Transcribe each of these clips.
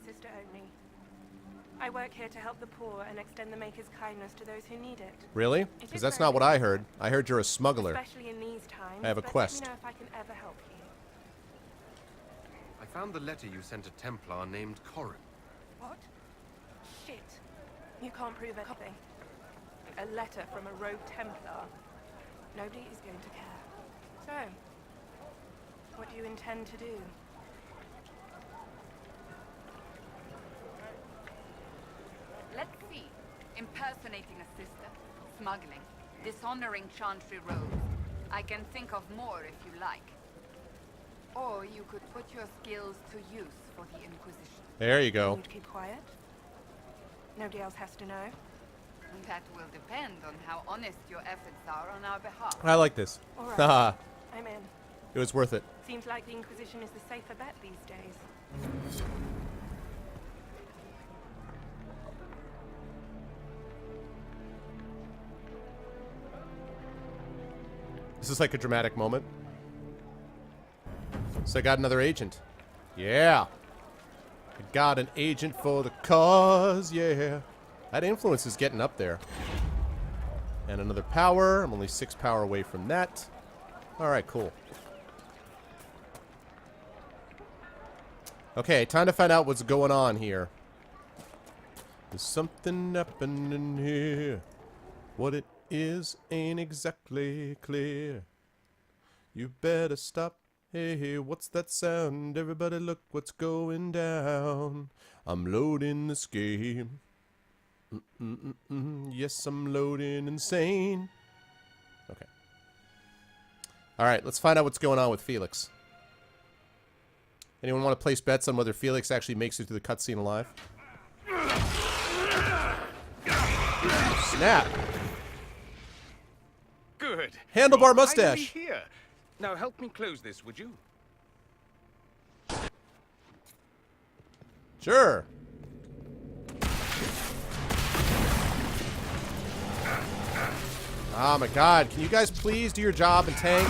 sister only. I work here to help the poor and extend the Maker's kindness to those who need it. Really? Because that's not what I heard. I heard you're a smuggler. Especially in these times. I have a quest. Let me know if I can ever help you. I found the letter you sent a Templar named Corin. What? Shit. You can't prove anything. A letter from a rogue Templar. Nobody is going to care. So, what do you intend to do? Let's see. Impersonating a sister, smuggling, dishonoring Chantry robes. I can think of more if you like. Or you could put your skills to use for the Inquisition. There you go. You'd keep quiet? Nobody else has to know? That will depend on how honest your efforts are on our behalf. I like this. Alright, I'm in. It was worth it. Seems like the Inquisition is the safer bet these days. This is like a dramatic moment. So I got another agent. Yeah. I got an agent for the cause, yeah. That influence is getting up there. And another power. I'm only 6 power away from that. Alright, cool. Okay, time to find out what's going on here. There's something happening here. What it is ain't exactly clear. You better stop. Hey, hey, what's that sound? Everybody look what's going down. I'm loading this game. Yes, I'm loading insane. Okay. Alright, let's find out what's going on with Felix. Anyone want to place bets on whether Felix actually makes it through the cutscene alive? Snap! Good. Handlebar mustache. Here. Now help me close this, would you? Sure. Oh my god, can you guys please do your job and tank?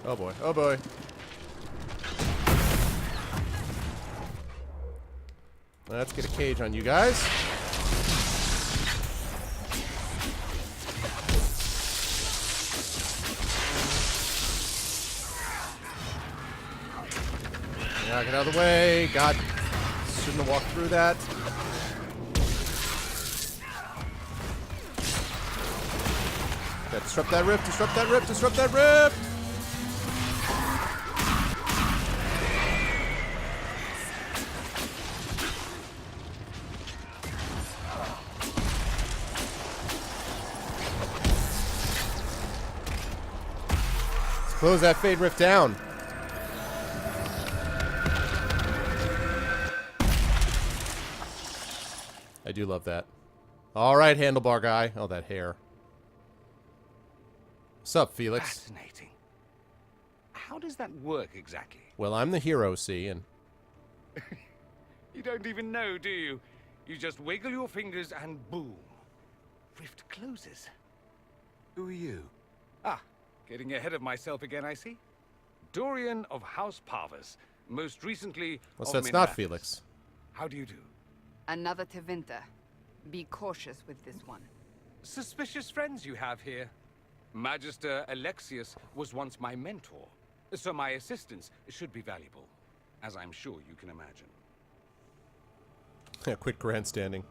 Oh boy, oh boy. Let's get a cage on you guys. Yeah, get out of the way. God, shouldn't have walked through that. Yeah, disrupt that rift, disrupt that rift, disrupt that rift! Close that Fade Rift down. I do love that. Alright, handlebar guy. Oh, that hair. What's up, Felix? Fascinating. How does that work exactly? Well, I'm the hero, see, and... You don't even know, do you? You just wiggle your fingers and boom. Rift closes. Who are you? Ah, getting ahead of myself again, I see. Dorian of House Parvus. Most recently... Well, of so that's not Minmathus. Felix. How do you do? Another Tevinter. Be cautious with this one. Suspicious friends you have here. Magister Alexius was once my mentor, so my assistance should be valuable, as I'm sure you can imagine. Yeah, quit grandstanding.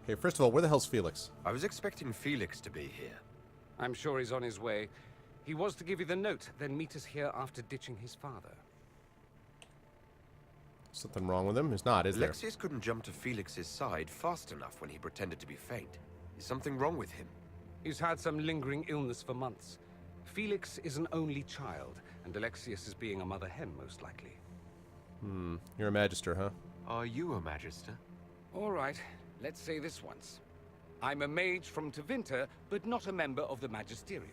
Okay, first of all, where the hell's Felix? I was expecting Felix to be here. I'm sure he's on his way. He was to give you the note, then meet us here after ditching his father. Something wrong with him? There's not, is there? Alexius couldn't jump to Felix's side fast enough when he pretended to be faint. Is something wrong with him? He's had some lingering illness for months. Felix is an only child, and Alexius is being a mother hen, most likely. You're a magister, huh? Are you a magister? All right, let's say this once. I'm a mage from Tevinter, but not a member of the Magisterium.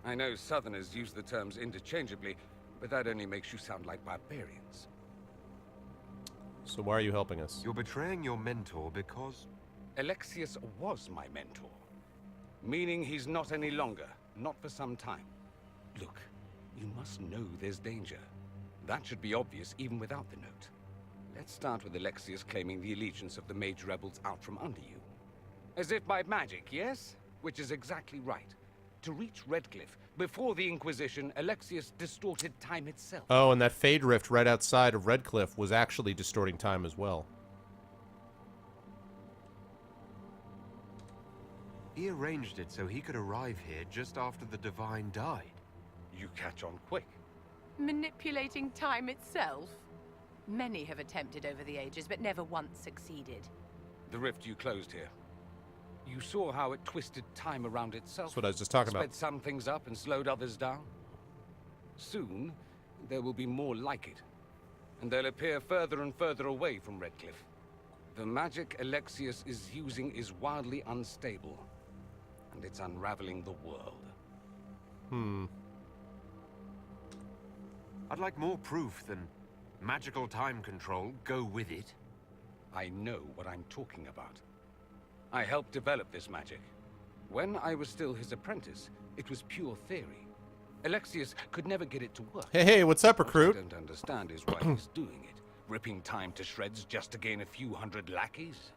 I know Southerners use the terms interchangeably, but that only makes you sound like barbarians. So why are you helping us? You're betraying your mentor because... Alexius was my mentor. Meaning he's not any longer. Not for some time. Look, you must know there's danger. That should be obvious even without the note. Let's start with Alexius claiming the allegiance of the mage rebels out from under you. As if by magic, yes? Which is exactly right. To reach Redcliffe, before the Inquisition, Alexius distorted time itself. Oh, and that Fade Rift right outside of Redcliffe was actually distorting time as well. he arranged it so he could arrive here just after the Divine died. You catch on quick. Manipulating time itself? Many have attempted over the ages, but never once succeeded. The rift you closed here. You saw how it twisted time around itself. That's what I was just talking about. Sped some things up and slowed others down. Soon, there will be more like it. And they'll appear further and further away from Redcliffe. The magic Alexius is using is wildly unstable. And it's unraveling the world. I'd like more proof than magical time control. Go with it. I know what I'm talking about. I helped develop this magic. When I was still his apprentice, it was pure theory. Alexius could never get it to work. Hey, what's up, What recruit? I don't understand is why he's doing it. Ripping time to shreds just to gain a few hundred lackeys.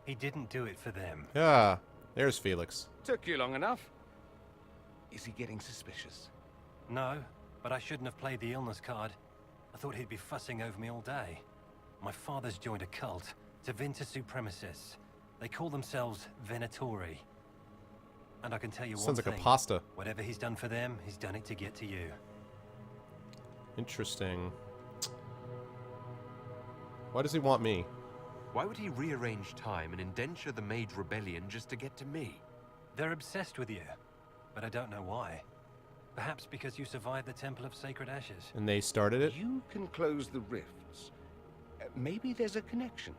He didn't do it for them. Yeah, there's Felix. Took you long enough. Is he getting suspicious? No, but I shouldn't have played the illness card. I thought he'd be fussing over me all day. My father's joined a cult, Tevinter Supremacists. They call themselves Venatori. And I can tell you one Sounds like thing. a pasta. Whatever he's done for them, he's done it to get to you. Interesting. Why does he want me? Why would he rearrange time and indenture the Mage Rebellion just to get to me? They're obsessed with you, but I don't know why. Perhaps because you survived the Temple of Sacred Ashes. And they started it? You can close the rifts. Maybe there's a connection.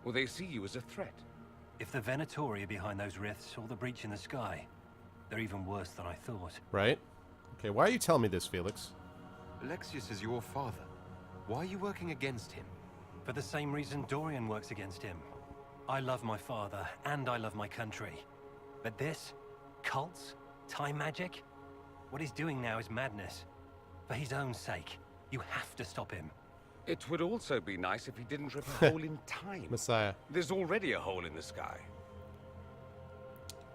Or they see you as a threat. If the Venatori are behind those rifts or the breach in the sky, they're even worse than I thought. Right? Okay, why are you telling me this, Felix? Alexius is your father. Why are you working against him? For the same reason Dorian works against him. I love my father, and I love my country. But this? Cults? Time magic? What he's doing now is madness. For his own sake, you have to stop him. It would also be nice if he didn't rip a hole in time. Messiah. There's already a hole in the sky.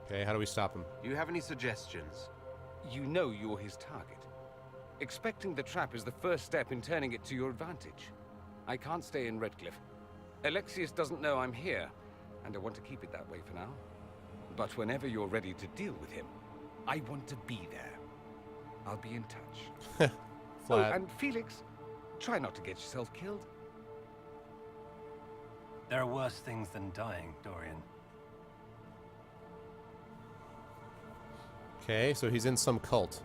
Okay, how do we stop him? Do you have any suggestions? You know you're his target. Expecting the trap is the first step in turning it to your advantage. I can't stay in Redcliffe. Alexius doesn't know I'm here, and I want to keep it that way for now. But whenever you're ready to deal with him, I want to be there. I'll be in touch. Flat. Oh, and Felix, try not to get yourself killed. There are worse things than dying, Dorian. Okay, so he's in some cult.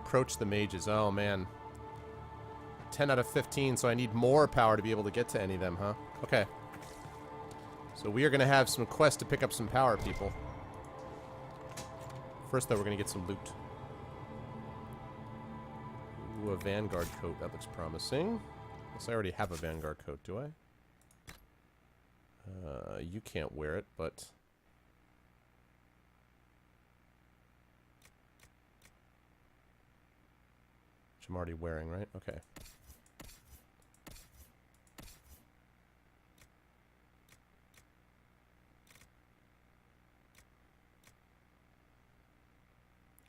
Approach the mages. Oh, man. 10 out of 15, so I need more power to be able to get to any of them, huh? Okay. So we are going to have some quests to pick up some power, people. First, though, we're going to get some loot. Ooh, a Vanguard coat. That looks promising. Guess I already have a Vanguard coat, do I? You can't wear it, but... which I'm already wearing, right? Okay.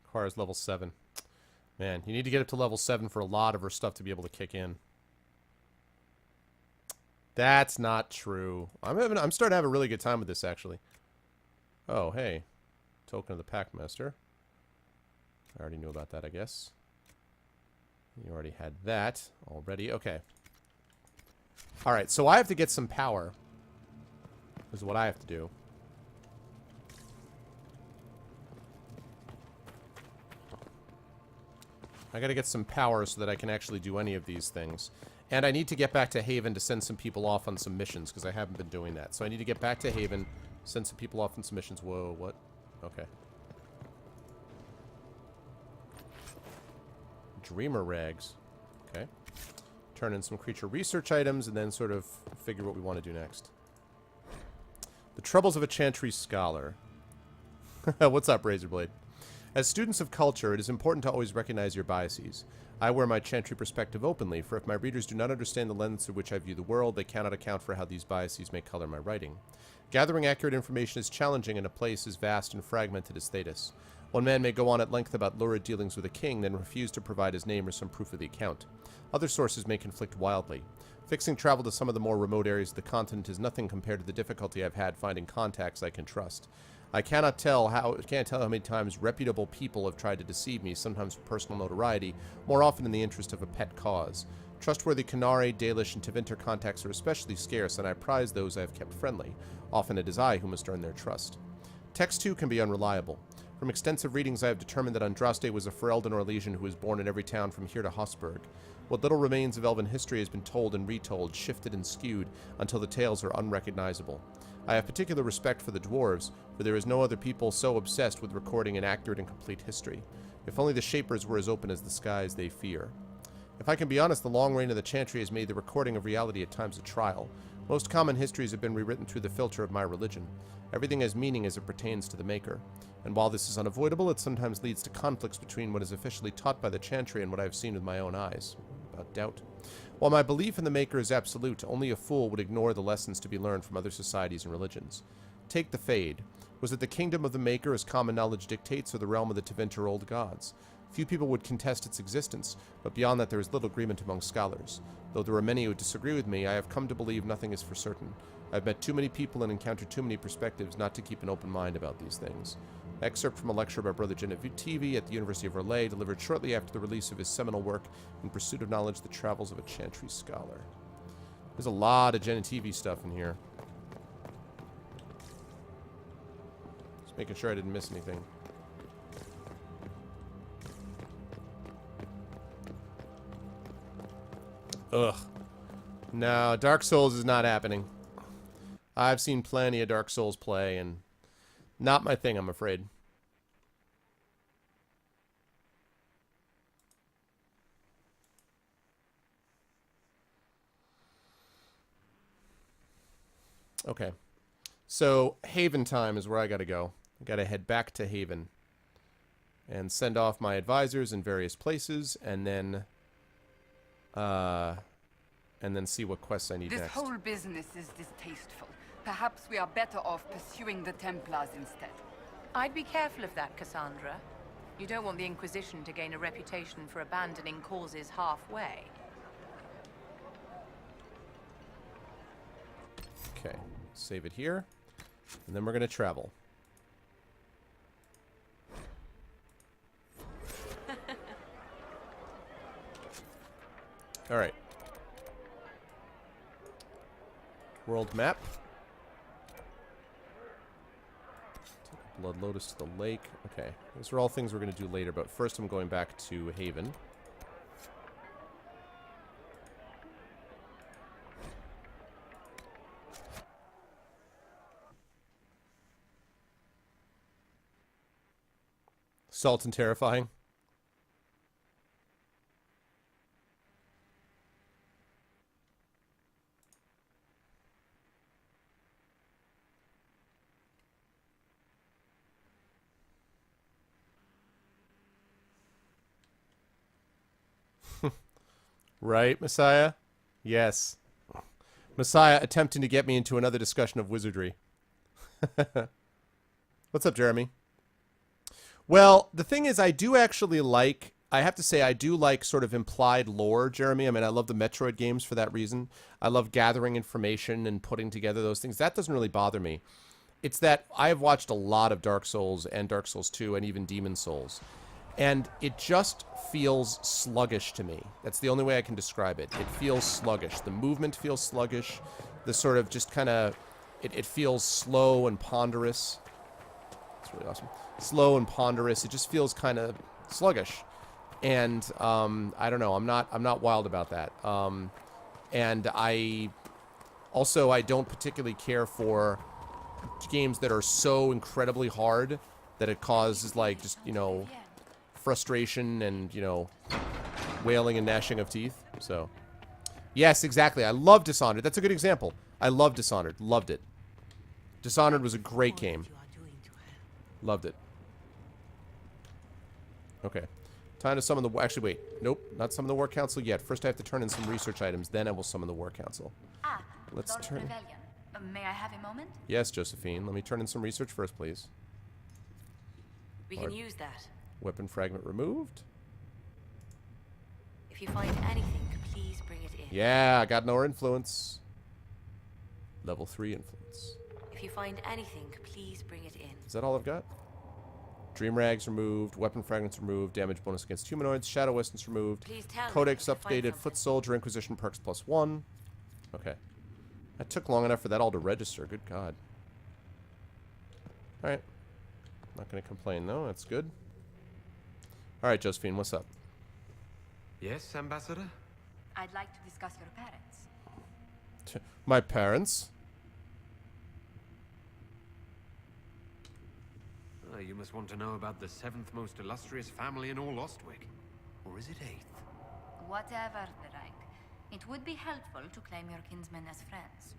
Requires level 7. Man, you need to get up to level 7 for a lot of her stuff to be able to kick in. That's not true. I'm starting to have a really good time with this, actually. Oh, hey. Token of the Packmaster. I already knew about that, I guess. You already had that already. Okay. Alright, so I have to get some power. Is what I have to do. I gotta get some power so that I can actually do any of these things. And I need to get back to Haven to send some people off on some missions, because I haven't been doing that. So I need to get back to Haven, send some people off on some missions. Whoa, what? Okay. Dreamer rags. Okay. Turn in some creature research items, and then sort of figure what we want to do next. The Troubles of a Chantry Scholar. What's up, Razorblade? As students of culture, it is important to always recognize your biases. I wear my Chantry perspective openly, for if my readers do not understand the lens through which I view the world, they cannot account for how these biases may color my writing. Gathering accurate information is challenging in a place as vast and fragmented as Thetis. One man may go on at length about lurid dealings with a king, then refuse to provide his name or some proof of the account. Other sources may conflict wildly. Fixing travel to some of the more remote areas of the continent is nothing compared to the difficulty I've had finding contacts I can trust. I can't tell how many times reputable people have tried to deceive me, sometimes for personal notoriety, more often in the interest of a pet cause. Trustworthy Canare, Dalish, and Tevinter contacts are especially scarce, and I prize those I have kept friendly. Often it is I who must earn their trust. Text, too, can be unreliable. From extensive readings, I have determined that Andraste was a Ferelden or Elysian who was born in every town from here to Hosburg. What little remains of elven history has been told and retold, shifted and skewed, until the tales are unrecognizable. I have particular respect for the dwarves, for there is no other people so obsessed with recording an accurate and complete history. If only the Shapers were as open as the skies they fear. If I can be honest, the long reign of the Chantry has made the recording of reality at times a trial. Most common histories have been rewritten through the filter of my religion. Everything has meaning as it pertains to the Maker. And while this is unavoidable, it sometimes leads to conflicts between what is officially taught by the Chantry and what I have seen with my own eyes. Without doubt. While my belief in the Maker is absolute, only a fool would ignore the lessons to be learned from other societies and religions. Take the Fade. Was it the kingdom of the Maker, as common knowledge dictates, or the realm of the Tevinter old gods? Few people would contest its existence, but beyond that there is little agreement among scholars. Though there are many who disagree with me, I have come to believe nothing is for certain. I have met too many people and encountered too many perspectives not to keep an open mind about these things. Excerpt from a lecture by Brother Genevieve at the University of Orlais, delivered shortly after the release of his seminal work, In Pursuit of Knowledge, The Travels of a Chantry Scholar. There's a lot of Genevieve stuff in here. Just making sure I didn't miss anything. Ugh. No, Dark Souls is not happening. I've seen plenty of Dark Souls play, and not my thing, I'm afraid. Okay. So, Haven time is where I gotta go. I gotta head back to Haven. And send off my advisors in various places, and then see what quests I need This next. whole business is distasteful. Perhaps we are better off pursuing the Templars instead. I'd be careful of that, Cassandra. You don't want the Inquisition to gain a reputation for abandoning causes halfway. Okay, save it here, and then we're gonna travel. All right. World map. Take a Blood Lotus to the lake. Okay, those are all things we're gonna do later, but first I'm going back to Haven. Salt and terrifying. Right, Messiah? Yes. Messiah attempting to get me into another discussion of wizardry. What's up, Jeremy? Well, the thing is, I do actually like, I have to say, I do like sort of implied lore, Jeremy. I mean, I love the Metroid games for that reason. I love gathering information and putting together those things. That doesn't really bother me. It's that I have watched a lot of Dark Souls and Dark Souls 2 and even Demon Souls. And it just feels sluggish to me. That's the only way I can describe it. It feels sluggish. The movement feels sluggish. The sort of just kind of, it feels slow and ponderous. It's really awesome. Slow and ponderous. It just feels kind of sluggish. And I don't know. I'm not wild about that. And I don't particularly care for games that are so incredibly hard that it causes, like, just, you know, frustration and, you know, wailing and gnashing of teeth. So, yes, exactly. I love Dishonored. That's a good example. I love Dishonored. Loved it. Dishonored was a great game. Loved it. Okay. Time to summon the... Actually, wait. Nope. Not summon the War Council yet. First, I have to turn in some research items. Then I will summon the War Council. Let's Lord turn... Rebellion. May I have a moment? Yes, Josephine. Let me turn in some research first, please. We can use that. Weapon fragment removed. If you find anything, please bring it in. Yeah, I got no influence. Level 3 influence. If you find anything, please bring it in. Is that all I've got? Dream rags removed, weapon fragments removed, damage bonus against humanoids, shadow essence removed, Please tell me codex if you find updated, something. foot soldier, inquisition perks +1. Okay. That took long enough for that all to register. Good God. Alright. Not going to complain, though. That's good. Alright, Josephine, what's up? Yes, Ambassador? I'd like to discuss your parents. My parents? You must want to know about the 7th most illustrious family in all Ostwick. Or is it 8th? Whatever the rank, it would be helpful to claim your kinsmen as friends.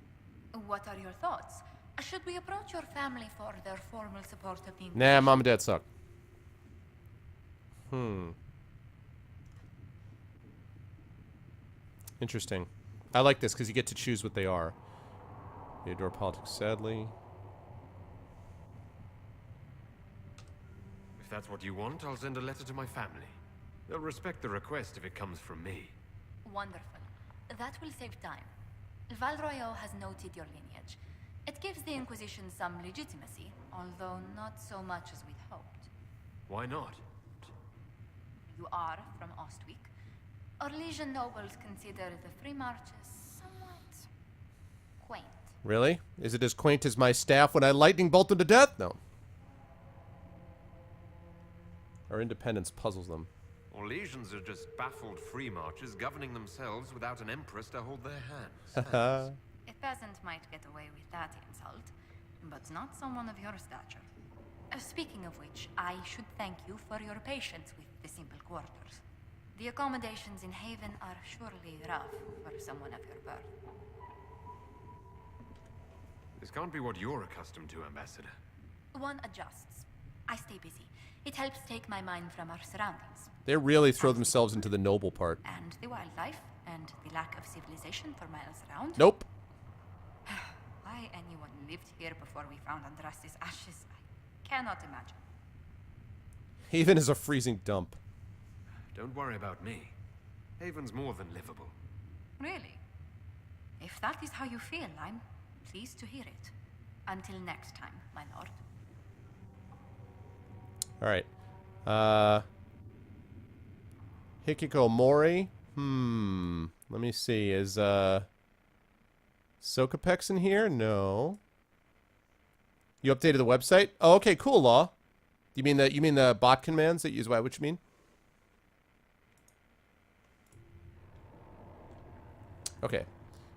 What are your thoughts? Should we approach your family for their formal support of the Nah, mom and dad suck. Interesting. I like this because you get to choose what they are. They adore politics, sadly. If that's what you want, I'll send a letter to my family. They'll respect the request if it comes from me. Wonderful. That will save time. Val Royaux has noted your lineage. It gives the Inquisition some legitimacy, although not so much as we'd hoped. Why not? You are from Ostwick. Orlesian nobles consider the free marches somewhat quaint. Really? Is it as quaint as my staff when I lightning bolt them to death? No. Our independence puzzles them. Orlesians are just baffled free marchers governing themselves without an empress to hold their hands. A peasant might get away with that insult, but not someone of your stature. Speaking of which, I should thank you for your patience with the simple quarters. The accommodations in Haven are surely rough for someone of your birth. This can't be what you're accustomed to, Ambassador. One adjusts. I stay busy. It helps take my mind from our surroundings. They really throw themselves into the noble part. And the wildlife, and the lack of civilization for miles around. Nope. Why anyone lived here before we found Andras's ashes, I cannot imagine. Haven is a freezing dump. Don't worry about me. Haven's more than livable. Really? If that is how you feel, I'm pleased to hear it. Until next time, my lord. Alright. Hikikomori? Let me see. Is, Sokapex in here? No. You updated the website? Oh, okay, cool, Law. You mean the bot commands that use what you mean? Okay.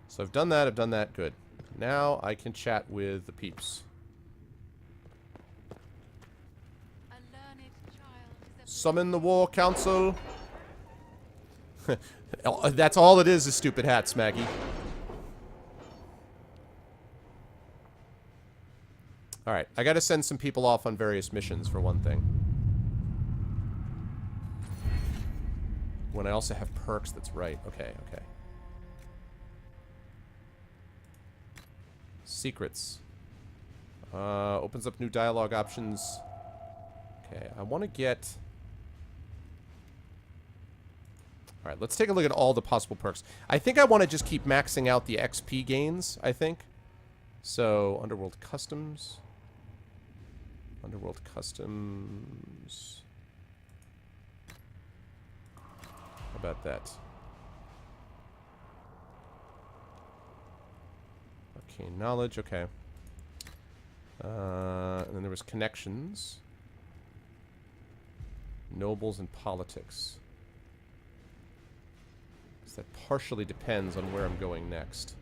So I've done that, good. Now I can chat with the peeps. Summon the War Council. That's all it is stupid hats, Maggie. Alright, I gotta send some people off on various missions, for one thing. When I also have perks, that's right. Okay, okay. Secrets. Opens up new dialogue options. Okay, I want to get... Alright, let's take a look at all the possible perks. I think I want to just keep maxing out the XP gains, I think. So, Underworld Customs. Underworld Customs. How about that? Okay, knowledge, okay. And then there was connections. Nobles and politics. So that partially depends on where I'm going next.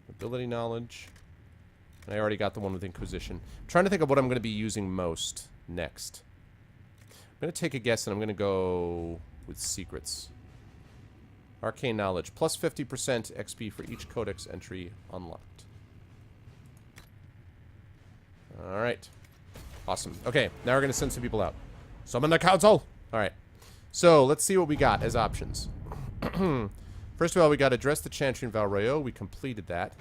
Ability knowledge. And I already got the one with Inquisition. I'm trying to think of what I'm going to be using most next. I'm going to take a guess and I'm going to go with secrets. Arcane knowledge. Plus 50% XP for each codex entry unlocked. Alright. Awesome. Okay, now we're going to send some people out. Summon the council! Alright. So, let's see what we got as options. First of all, we got Address the Chantry in Valrayo. We completed that.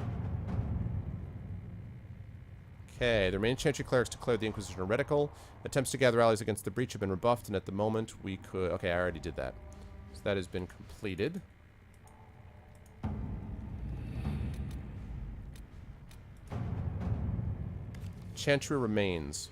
Okay, the remaining Chantry clerics declared the Inquisition heretical. Attempts to gather allies against the breach have been rebuffed, and at the moment we could... Okay, I already did that. So that has been completed. Chantry remains.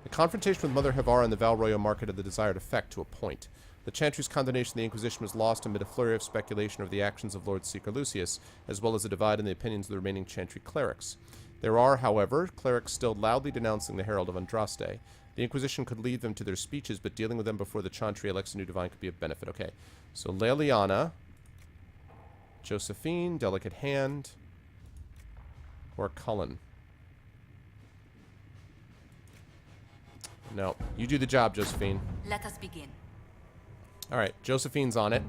The confrontation with Mother Havara in the Valroyo market had the desired effect to a point. The Chantry's condemnation of the Inquisition was lost amid a flurry of speculation over the actions of Lord Seeker Lucius, as well as a divide in the opinions of the remaining Chantry clerics. There are, however, clerics still loudly denouncing the Herald of Andraste. The Inquisition could lead them to their speeches, but dealing with them before the Chantry elects a new divine could be of benefit. Okay, so Leliana, Josephine, Delicate Hand, or Cullen. No, you do the job, Josephine. Let us begin. Alright, Josephine's on it.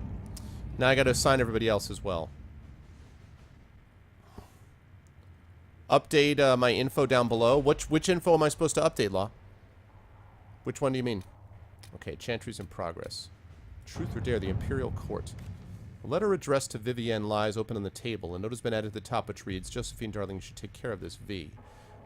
Now I gotta assign everybody else as well. Update my info down below. Which info am I supposed to update, Law? Which one do you mean? Okay, Chantry's in progress. Truth or Dare, the Imperial Court. A letter addressed to Vivienne lies open on the table. A note has been added to the top which reads, Josephine, darling, you should take care of this, V.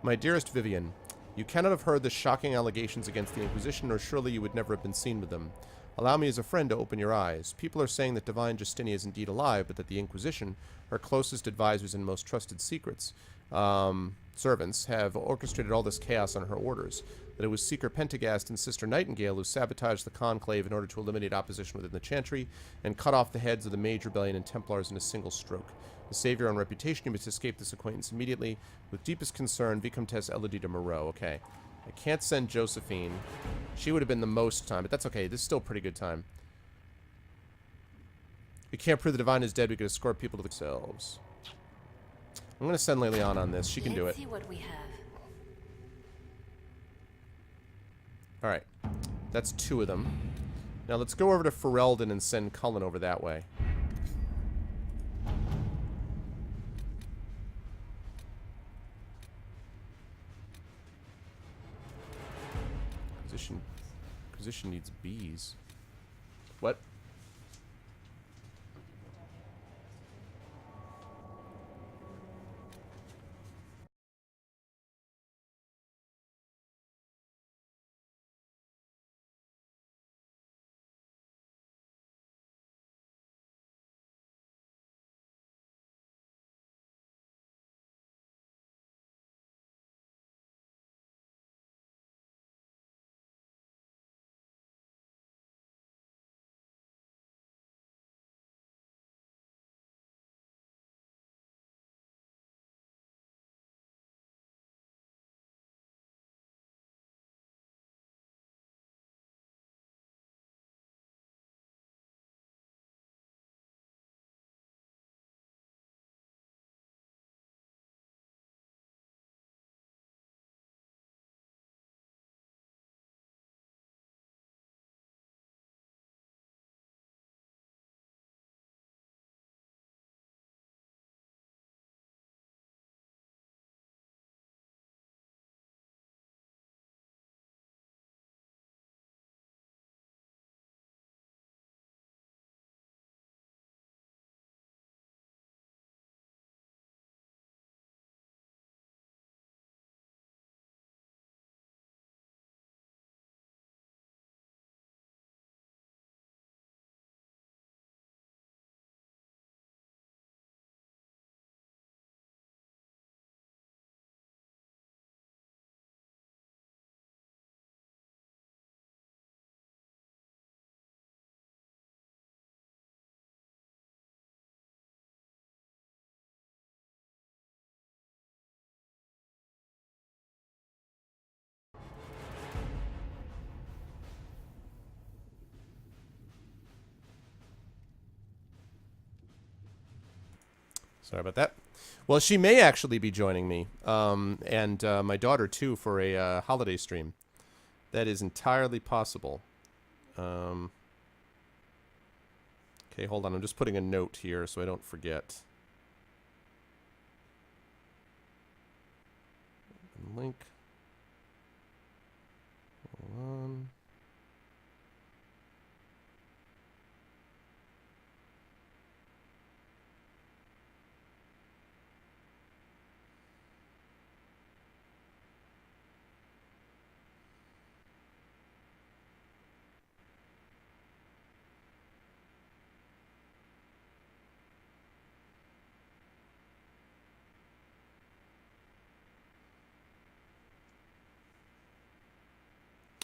My dearest Vivienne, you cannot have heard the shocking allegations against the Inquisition, or surely you would never have been seen with them. Allow me as a friend to open your eyes. People are saying that Divine Justinian is indeed alive, but that the Inquisition, her closest advisors and most trusted servants, have orchestrated all this chaos on her orders. That it was Seeker Pentagast and Sister Nightingale who sabotaged the Conclave in order to eliminate opposition within the Chantry and cut off the heads of the Mage Rebellion and Templars in a single stroke. To save your own reputation, you must escape this acquaintance immediately. With deepest concern, Vicomtesse Elodie de Moreau. Okay. I can't send Josephine. She would have been the most time, but that's okay. This is still a pretty good time. We can't prove the Divine is dead. We could escort people to themselves. I'm going to send Leliana on this. She can do it. Let's see what we have. Alright. That's 2 of them. Now let's go over to Ferelden and send Cullen over that way. Inquisition needs bees. What? Sorry about that. Well, she may actually be joining me, and my daughter too, for a holiday stream. That is entirely possible. Okay, hold on. I'm just putting a note here so I don't forget. Link. Hold on.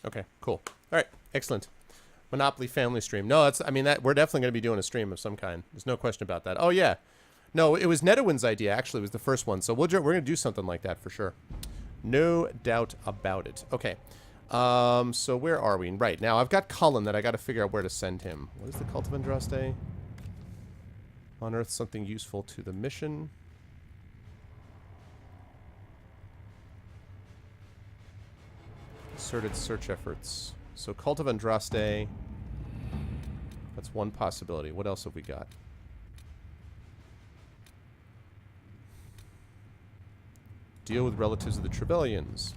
Okay, cool. All right, excellent. Monopoly family stream. No, that's. I mean, that we're definitely going to be doing a stream of some kind. There's no question about that. Oh yeah, no, it was Netawin's idea. Actually, it was the first one. So we're going to do something like that for sure. No doubt about it. Okay. So where are we? Right now, I've got Cullen that I got to figure out where to send him. What is the Cult of Andraste? Unearth something useful to the mission. Concerted search efforts. So Cult of Andraste. That's one possibility. What else have we got? Deal with relatives of the Trevelyan's.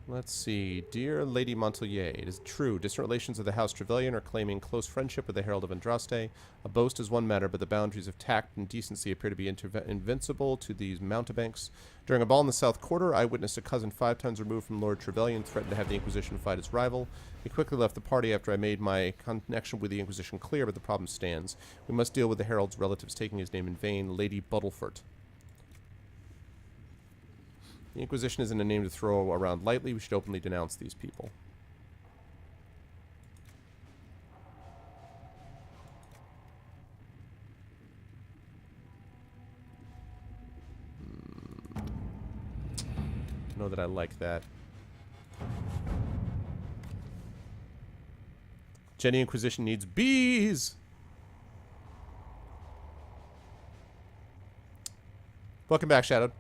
Let's see. Dear Lady Montelier, it is true. Distant relations of the House Trevelyan are claiming close friendship with the Herald of Andraste. A boast is one matter, but the boundaries of tact and decency appear to be invincible to these mountebanks. During a ball in the South Quarter, I witnessed a cousin 5 times removed from Lord Trevelyan threaten to have the Inquisition fight its rival. He quickly left the party after I made my connection with the Inquisition clear, but the problem stands. We must deal with the Herald's relatives taking his name in vain, Lady Buttlefort. The Inquisition isn't a name to throw around lightly. We should openly denounce these people. Know that I like that. Jenny Inquisition needs bees! Welcome back, Shadowed.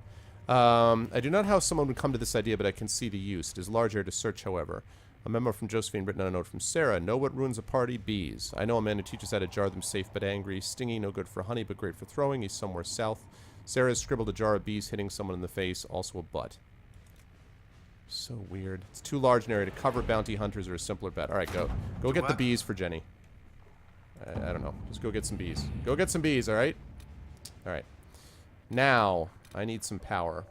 I do not know how someone would come to this idea, but I can see the use. It is larger to search, however. A memo from Josephine written on a note from Sarah. Know what ruins a party? Bees. I know a man who teaches how to jar them safe but angry. Stingy, no good for honey, but great for throwing. He's somewhere south. Sarah has scribbled a jar of bees hitting someone in the face, also a butt. So weird. It's too large an area to cover. Bounty hunters are a simpler bet. Alright, go. Go get the bees for Jenny. I don't know. Just go get some bees. Go get some bees, alright? Alright. Now, I need some power.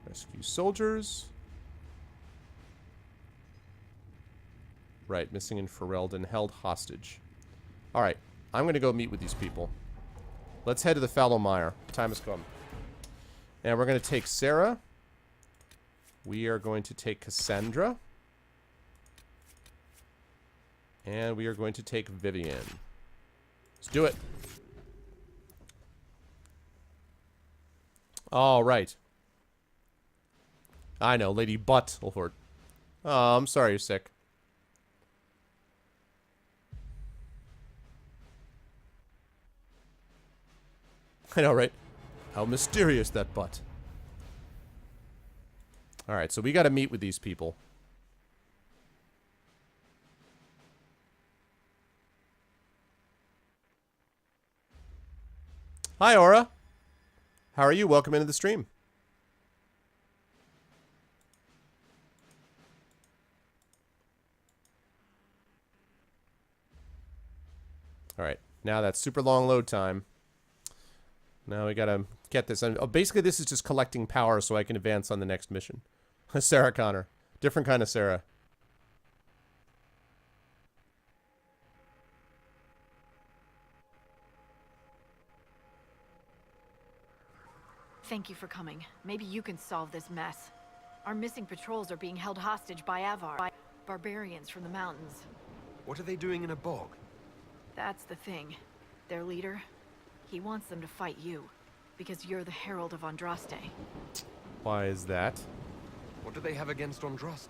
Rescue soldiers. Right, missing in Ferelden, held hostage. Alright, I'm going to go meet with these people. Let's head to the fallow mire. Time has come. And we're going to take Sarah. We are going to take Cassandra. And we are going to take Vivian. Let's do it. All right. I know, Lady Buttlefort. Oh, I'm sorry you're sick. I know, right? How mysterious that butt. Alright, so we gotta meet with these people. Hi, Aura. How are you? Welcome into the stream. Alright, now that's super long load time. Now we gotta get this. Oh, basically, this is just collecting power so I can advance on the next mission. Sarah Connor. Different kind of Sarah. Thank you for coming. Maybe you can solve this mess. Our missing patrols are being held hostage by Avar, barbarians from the mountains. What are they doing in a bog? That's the thing. Their leader, he wants them to fight you, because you're the Herald of Andraste. Why is that? What do they have against Andraste?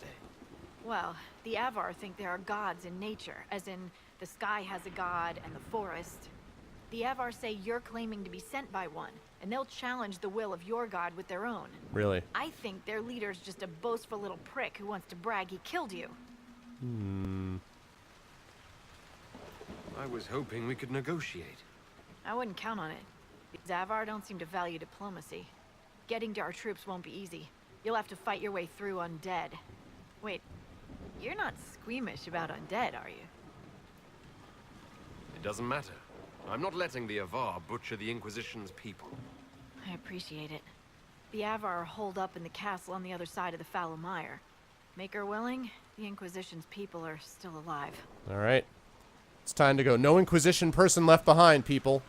Well, the Avar think there are gods in nature, as in the sky has a god and the forest. The Avar say you're claiming to be sent by one, and they'll challenge the will of your god with their own. Really? I think their leader's just a boastful little prick who wants to brag he killed you. I was hoping we could negotiate. I wouldn't count on it. The Avar don't seem to value diplomacy. Getting to our troops won't be easy. You'll have to fight your way through undead. Wait, you're not squeamish about undead, are you? It doesn't matter. I'm not letting the Avar butcher the Inquisition's people. I appreciate it. The Avar are holed up in the castle on the other side of the fallow mire. Make her willing, the Inquisition's people are still alive. Alright. It's time to go. No Inquisition person left behind, people.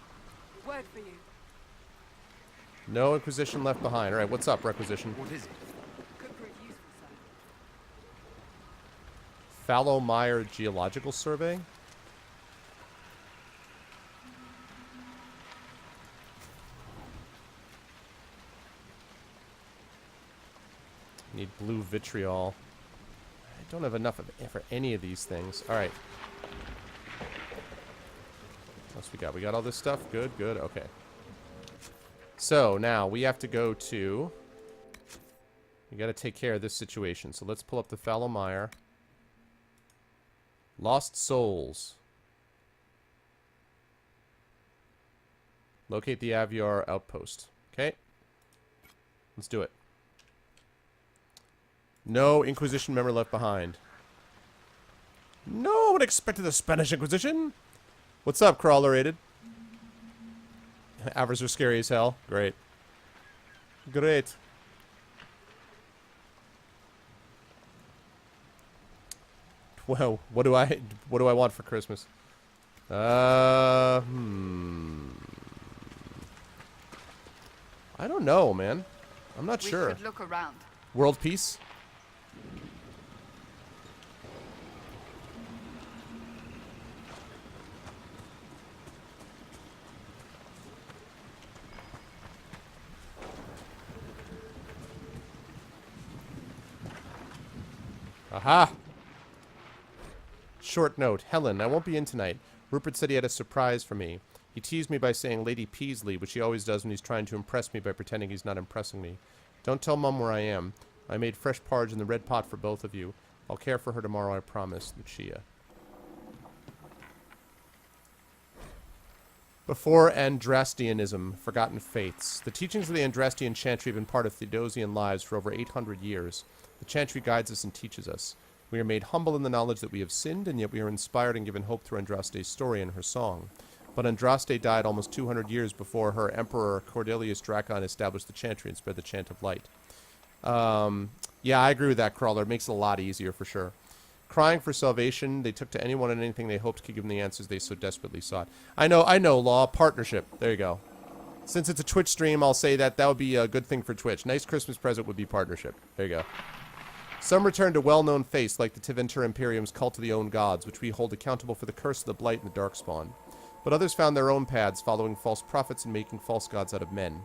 Word for you. No Inquisition left behind. Alright, what's up, Requisition? What is it? Could prove useful, sir. Fallow Mire Geological Survey? Need blue vitriol. I don't have enough of it for any of these things. Alright. What else we got? We got all this stuff? Good, good, okay. So, now, we have to go to... We gotta take care of this situation. So let's pull up the Fallow Mire. Lost Souls. Locate the Aviar outpost. Okay. Let's do it. No Inquisition member left behind. No one expected the Spanish Inquisition. What's up, Crawlerated? Avars are scary as hell. Great. Great. Well, what do I want for Christmas? I don't know, man. I'm not sure. We should look around. World peace? Aha! Short note. Helen, I won't be in tonight. Rupert said he had a surprise for me. He teased me by saying Lady Peasley, which he always does when he's trying to impress me by pretending he's not impressing me. Don't tell Mum where I am. I made fresh porridge in the red pot for both of you. I'll care for her tomorrow, I promise. Lucia. Before Andrastianism, Forgotten Faiths. The teachings of the Andrastian Chantry have been part of Theodosian lives for over 800 years. The Chantry guides us and teaches us. We are made humble in the knowledge that we have sinned, and yet we are inspired and given hope through Andraste's story and her song. But Andraste died almost 200 years before her Emperor Cordelius Dracon established the Chantry and spread the Chant of Light. Yeah, I agree with that, Crawler. It makes it a lot easier, for sure. Crying for salvation, they took to anyone and anything they hoped could give them the answers they so desperately sought. I know, Law. Partnership. There you go. Since it's a Twitch stream, I'll say that would be a good thing for Twitch. Nice Christmas present would be partnership. There you go. Some returned to well-known faiths like the Tevinter Imperium's cult of the own gods, which we hold accountable for the curse of the Blight and the Darkspawn. But others found their own paths, following false prophets and making false gods out of men.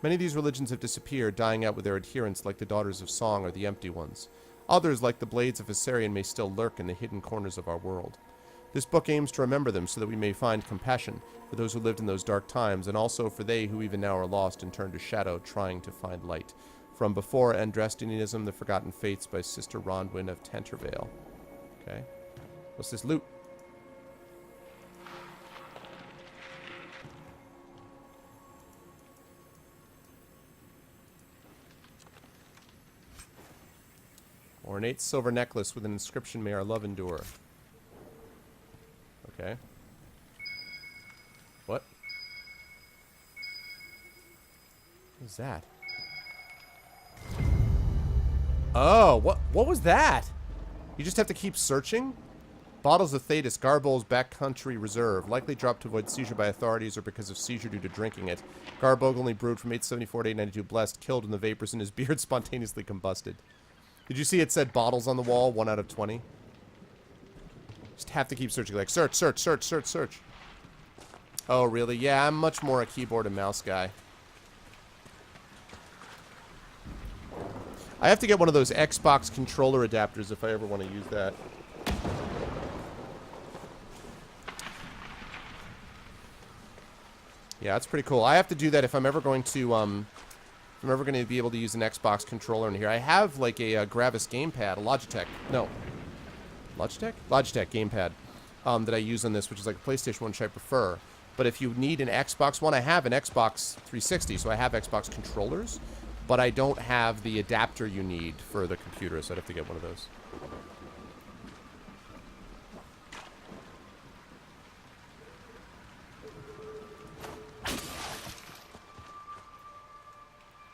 Many of these religions have disappeared, dying out with their adherents like the Daughters of Song or the Empty Ones. Others, like the Blades of Hessarian, may still lurk in the hidden corners of our world. This book aims to remember them so that we may find compassion for those who lived in those dark times, and also for they who even now are lost and turn to shadow, trying to find light. From Before Andrastianism, The Forgotten Faiths by Sister Rondwyn of Tantervale. Okay. What's this loot? Ornate silver necklace with an inscription, may our love endure. Okay. What? What is that? Oh, what was that? You just have to keep searching? Bottles of Thetis, Garbol's backcountry reserve. Likely dropped to avoid seizure by authorities or because of seizure due to drinking it. Garbog only brewed from 874 to 892 blessed, killed when the vapors in his beard spontaneously combusted. Did you see it said bottles on the wall? 1 out of 20. Just have to keep searching. Like, search, search, search, search, search. Oh, really? Yeah, I'm much more a keyboard and mouse guy. I have to get one of those Xbox controller adapters if I ever want to use that. Yeah, that's pretty cool. I have to do that if I'm ever going to, if I'm ever going to be able to use an Xbox controller in here. I have, like, a Gravis gamepad, a Logitech. No. Logitech? Logitech gamepad that I use on this, which is like a PlayStation one, which I prefer. But if you need an Xbox one, I have an Xbox 360, so I have Xbox controllers. But I don't have the adapter you need for the computer, so I'd have to get one of those.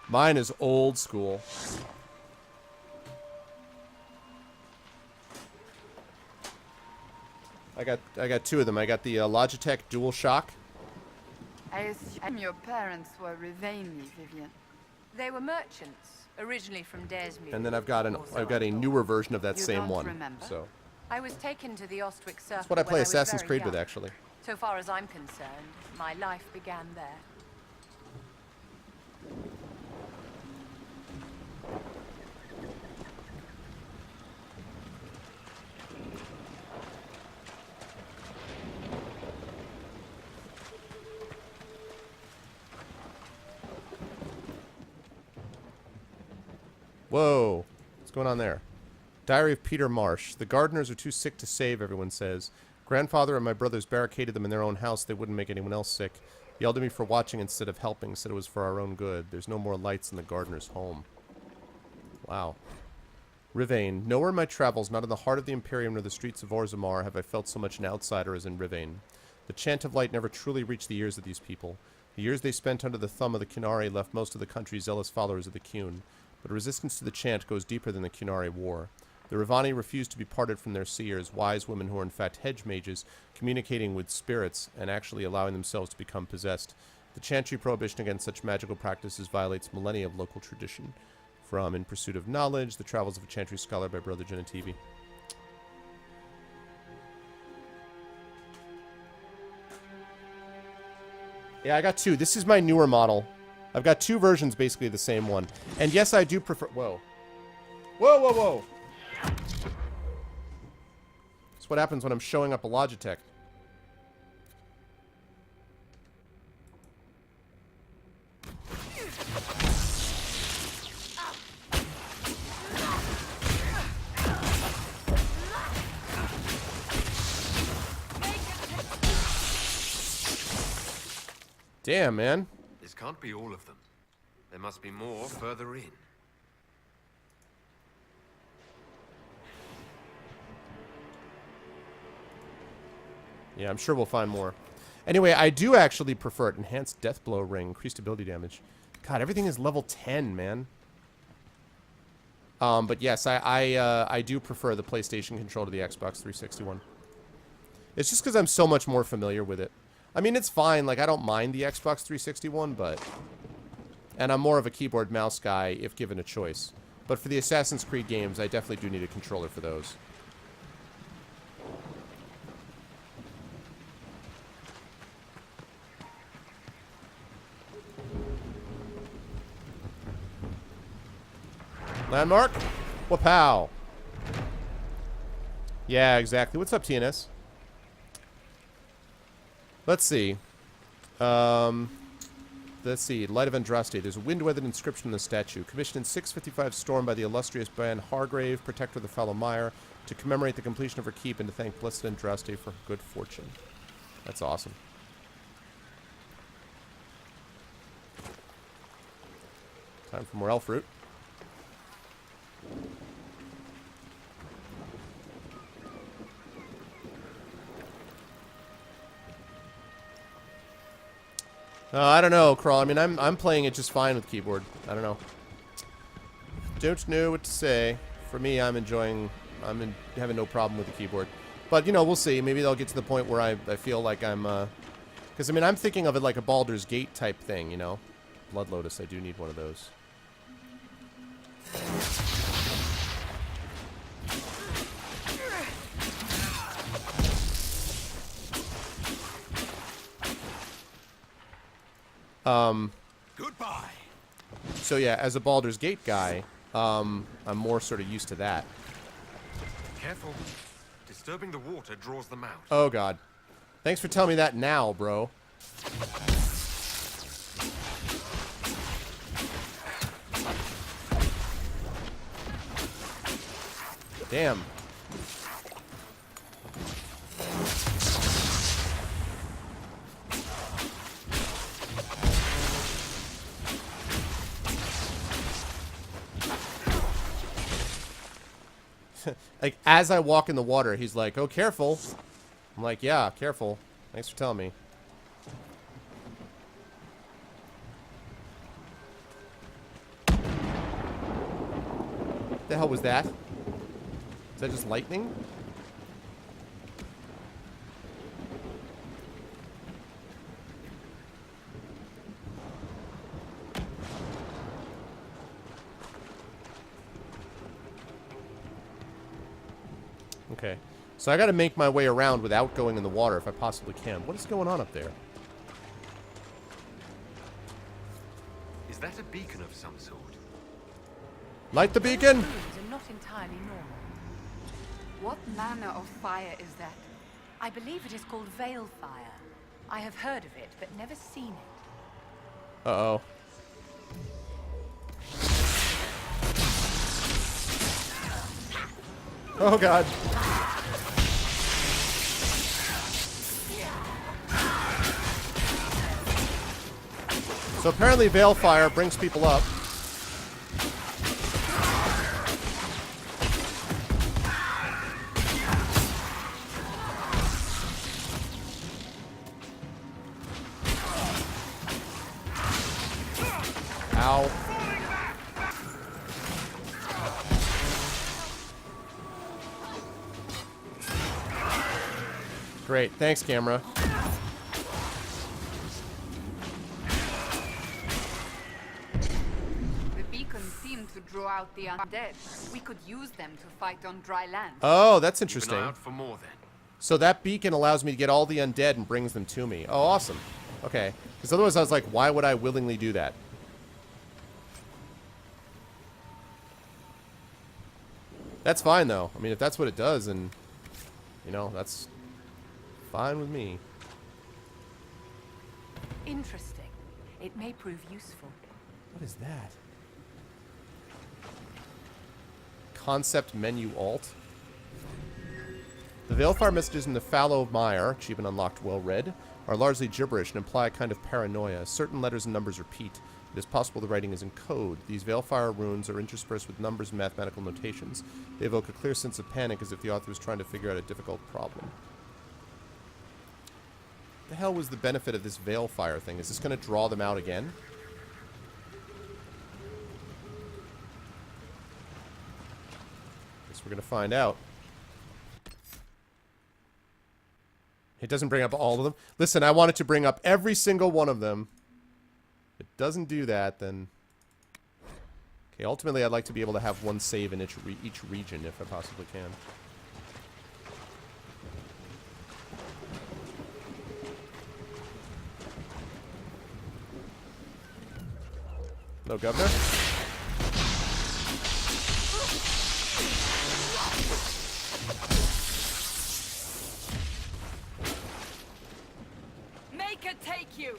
Mine is old school. I got two of them. I got the Logitech DualShock. I assume your parents were Rivaini, Vivian. They were merchants, originally from Desmere. And then I've got a newer version of that You same don't one. remember? So I was taken to the Ostwick Circle. that's what I play when was Assassin's very Creed with, young. actually. So far as I'm concerned, my life began there. Whoa. What's going on there? Diary of Peter Marsh. The gardeners are too sick to save, everyone says. Grandfather and my brothers barricaded them in their own house. They wouldn't make anyone else sick. Yelled at me for watching instead of helping. Said it was for our own good. There's no more lights in the gardener's home. Wow. Rivain. Nowhere in my travels, not in the heart of the Imperium nor the streets of Orzammar, have I felt so much an outsider as in Rivain. The chant of light never truly reached the ears of these people. The years they spent under the thumb of the Qunari left most of the country zealous followers of the Qun. But resistance to the chant goes deeper than the Qunari war. The Ravani refused to be parted from their seers, wise women who are in fact hedge mages, communicating with spirits and actually allowing themselves to become possessed. The chantry prohibition against such magical practices violates millennia of local tradition. From In Pursuit of Knowledge, The Travels of a Chantry Scholar by Brother Genetivi. Yeah, I got two. This is my newer model. I've got two versions, basically the same one. And yes, I do prefer... Whoa. Whoa, whoa, whoa. That's what happens when I'm showing up a Logitech. Damn, man. This can't be all of them. There must be more further in. Yeah, I'm sure we'll find more. Anyway, I do actually prefer it. Enhanced Death Blow Ring. Increased ability damage. God, everything is level 10, man. But yes, I do prefer the PlayStation control to the Xbox 360 one. It's just because I'm so much more familiar with it. I mean, it's fine. Like, I don't mind the Xbox 360 one, but... And I'm more of a keyboard mouse guy if given a choice. But for the Assassin's Creed games, I definitely do need a controller for those. Landmark? Wapow. Yeah, exactly. What's up, TNS? Let's see. Let's see. Light of Andraste. There's a wind-weathered inscription on the statue. Commissioned in 655 Storm by the illustrious Ban Hargrave, protector of the Fallow Mire, to commemorate the completion of her keep and to thank Blessed Andraste for her good fortune. That's awesome. Time for more elf fruit. I don't know, Crawl. I mean, I'm playing it just fine with keyboard. I don't know. Don't know what to say. For me, I'm having no problem with the keyboard. But, you know, we'll see. Maybe they'll get to the point where I feel like I'm, because, I mean, I'm thinking of it like a Baldur's Gate type thing, you know? Blood Lotus, I do need one of those. Goodbye. So yeah, as a Baldur's Gate guy, I'm more sort of used to that. Careful. Disturbing the water draws them out. Oh, God. Thanks for telling me that now, bro. Damn. Like, as I walk in the water, he's like, oh, careful. I'm like, yeah, careful. Thanks for telling me. The hell was that? Is that just lightning? Okay. So I gotta make my way around without going in the water if I possibly can. What is going on up there? Is that a beacon of some sort? Light the beacon! Those ruins are not entirely normal. What manner of fire is that? I believe it is called veil fire. I have heard of it, but never seen it. Uh-oh. Oh, God. So apparently veil fire brings people up. Ow. Great. Thanks, camera. The beacon seemed to draw out the undead. We could use them to fight on dry land. Oh, that's Keep an interesting. eye out for more then. So that beacon allows me to get all the undead and brings them to me. Oh, awesome. Okay. Because otherwise I was like, why would I willingly do that? That's fine, though. I mean, if that's what it does, and, you know, that's fine with me. Interesting. It may prove useful. What is that? Concept menu alt. The Veilfire messages in the fallow mire, achievement unlocked well read, are largely gibberish and imply a kind of paranoia. Certain letters and numbers repeat. It is possible the writing is in code. These Veilfire runes are interspersed with numbers and mathematical notations. They evoke a clear sense of panic as if the author was trying to figure out a difficult problem. What the hell was the benefit of this Veilfire thing? Is this going to draw them out again? Guess we're going to find out. It doesn't bring up all of them. Listen, I wanted to bring up every single one of them. If it doesn't do that, then... Okay, ultimately I'd like to be able to have one save in each region if I possibly can. Hello, Governor. Make it take you!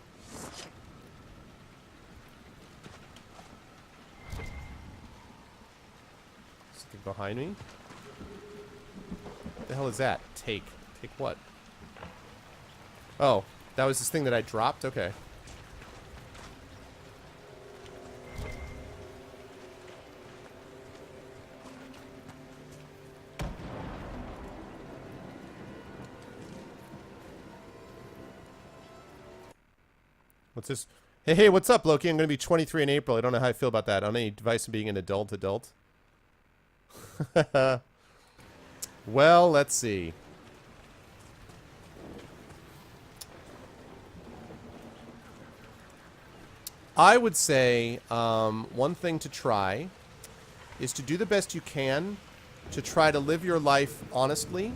Something behind me? What the hell is that? Take. Take what? Oh, that was this thing that I dropped? Okay. What's this? Hey, hey, what's up, Loki? I'm going to be 23 in April. I don't know how I feel about that. On any advice of being an adult? Well, let's see. I would say one thing to try is to do the best you can to try to live your life honestly.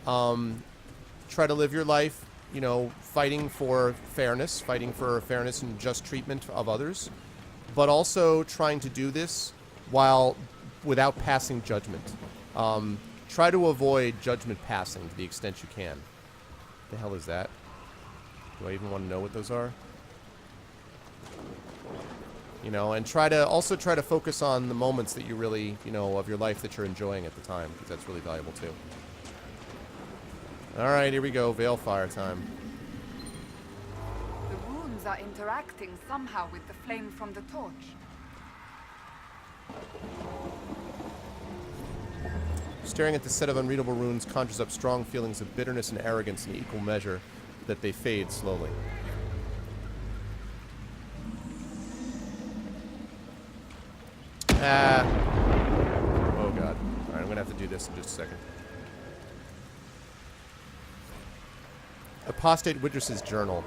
Try to live your life, you know, fighting for fairness and just treatment of others, but also trying to do this without passing judgment. Try to avoid judgment passing to the extent you can. The hell is that? Do I even want to know what those are? You know, and try to focus on the moments that you really, you know, of your life that you're enjoying at the time, because that's really valuable too. All right, here we go, Veilfire time. The runes are interacting somehow with the flame from the torch. Staring at the set of unreadable runes conjures up strong feelings of bitterness and arrogance in equal measure that they fade slowly. Ah. Oh god. Alright, I'm gonna have to do this in just a second. Apostate Widrus's journal.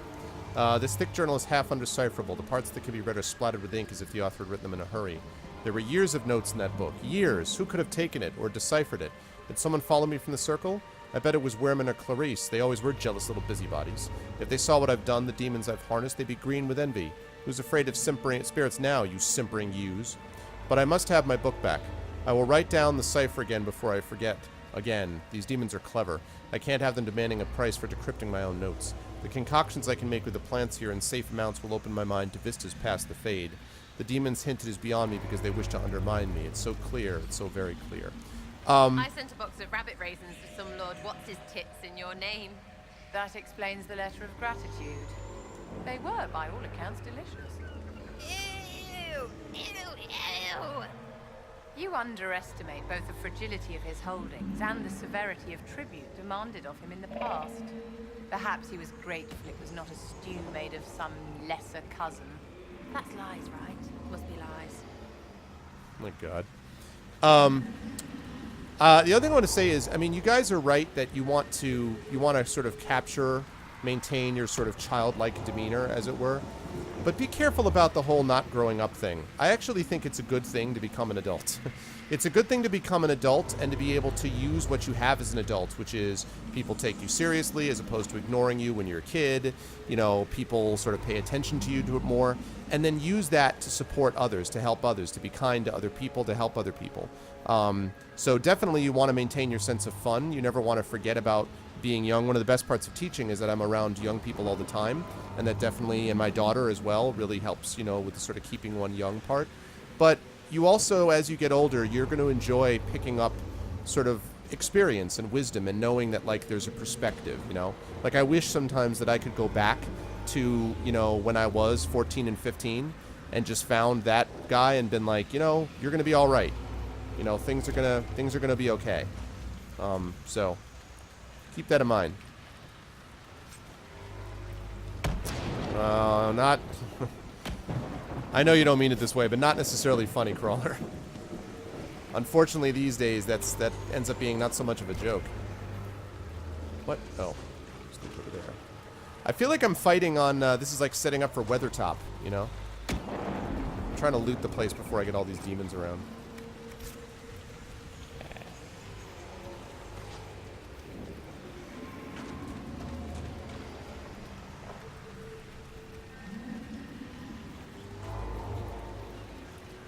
This thick journal is half undecipherable. The parts that can be read are splattered with ink as if the author had written them in a hurry. There were years of notes in that book. Years! Who could have taken it or deciphered it? Did someone follow me from the circle? I bet it was Wehrman or Clarice. They always were jealous little busybodies. If they saw what I've done, the demons I've harnessed, they'd be green with envy. Who's afraid of simpering spirits now, you simpering ewes? But I must have my book back. I will write down the cipher again before I forget. Again, these demons are clever. I can't have them demanding a price for decrypting my own notes. The concoctions I can make with the plants here in safe amounts will open my mind to vistas past the fade. The demons hint it is beyond me because they wish to undermine me. It's so clear. It's so very clear. I sent a box of rabbit raisins to some Lord What's-His-Tits in your name. That explains the letter of gratitude. They were, by all accounts, delicious. Ew! Ew! Ew! You underestimate both the fragility of his holdings and the severity of tribute demanded of him in the past. Perhaps he was grateful it was not a stew made of some lesser cousin. That's lies, right? Must be lies. Oh my god. The other thing I want to say is, I mean, you guys are right that you want to sort of maintain your sort of childlike demeanor, as it were. But be careful about the whole not growing up thing. I actually think it's a good thing to become an adult. It's a good thing to become an adult and to be able to use what you have as an adult, which is people take you seriously as opposed to ignoring you when you're a kid. You know, people sort of pay attention to you more. And then use that to support others, to help others, to be kind to other people, to help other people. So definitely you want to maintain your sense of fun. You never want to forget about being young. One of the best parts of teaching is that I'm around young people all the time, and that definitely, and my daughter as well, really helps, you know, with the sort of keeping one young part. But you also, as you get older, you're going to enjoy picking up sort of experience and wisdom and knowing that, like, there's a perspective, you know? Like, I wish sometimes that I could go back to, you know, when I was 14 and 15 and just found that guy and been like, you know, you're going to be all right. You know, things are gonna be okay. So keep that in mind. Not. I know you don't mean it this way, but not necessarily funny, Crawler. Unfortunately, these days, that ends up being not so much of a joke. What? Oh, just look over there. I feel like I'm fighting on. This is like setting up for Weathertop. You know, I'm trying to loot the place before I get all these demons around.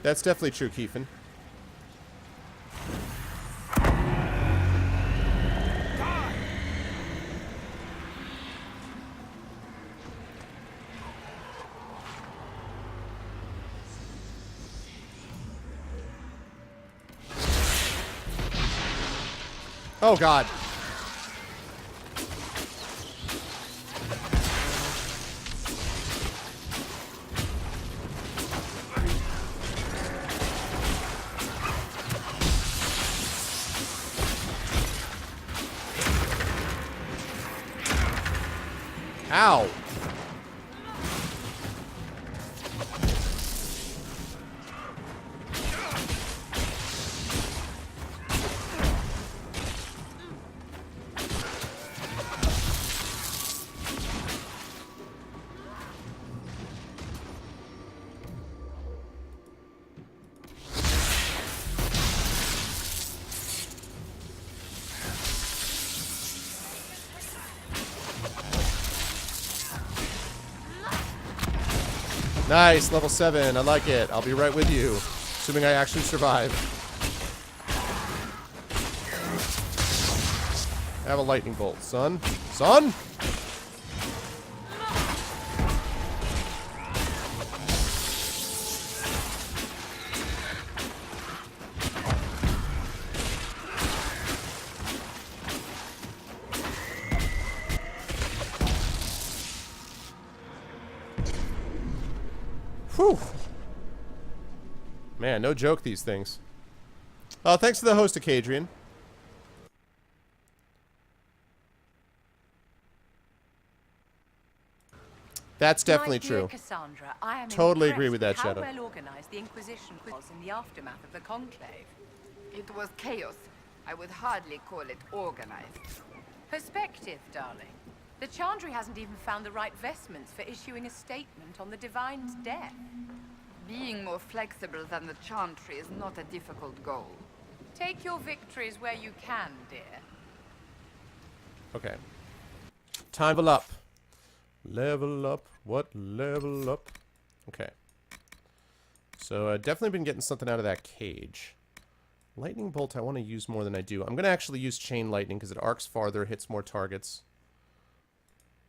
That's definitely true, Keefan. Oh, God. Ow. Nice, level 7. I like it. I'll be right with you. Assuming I actually survive. I have a lightning bolt, son. Son? Whew. Man, no joke, these things. Thanks to the host, Acadrian. That's definitely My dear true. Cassandra, I am Totally agree impressed with that, how Shadow. well organized the Inquisition was in the aftermath of the Conclave. It was chaos. I would hardly call it organized. Perspective, darling. The Chandri hasn't even found the right vestments for issuing a statement on the Divine's death. Being more flexible than the Chantry is not a difficult goal. Take your victories where you can, dear. Okay. Time level up. Level up. What level up? Okay. So I've definitely been getting something out of that cage. Lightning bolt I want to use more than I do. I'm going to actually use chain lightning because it arcs farther, hits more targets.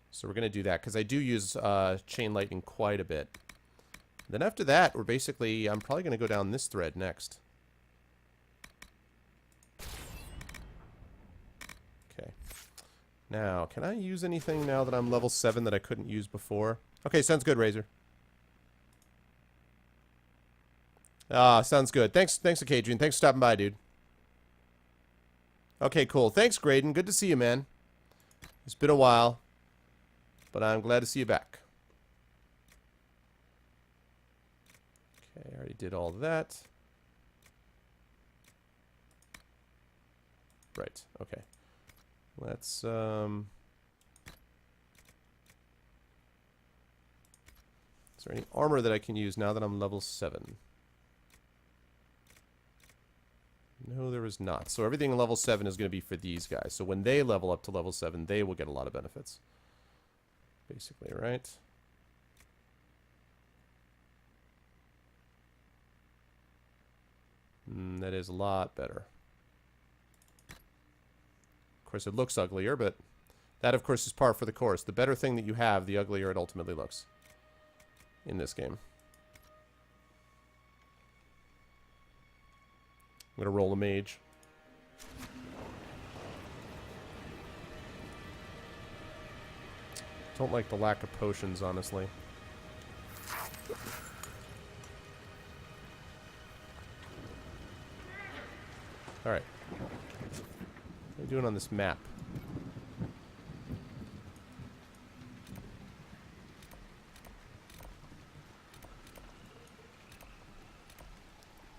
So we're going to do that because I do use chain lightning quite a bit. Then after that, we're basically... I'm probably going to go down this thread next. Okay. Now, can I use anything now that I'm level 7 that I couldn't use before? Okay, sounds good, Razor. Sounds good. Thanks, Acadrian. Thanks for stopping by, dude. Okay, cool. Thanks, Graydon. Good to see you, man. It's been a while, but I'm glad to see you back. Okay, I already did all that. Right, okay. Let's, Is there any armor that I can use now that I'm level 7? No, there is not. So everything level 7 is going to be for these guys. So when they level up to level 7, they will get a lot of benefits. Basically, right? That is a lot better. Of course, it looks uglier, but that, of course, is par for the course. The better thing that you have, the uglier it ultimately looks in this game. I'm going to roll a mage. Don't like the lack of potions, honestly. Alright. What are we doing on this map?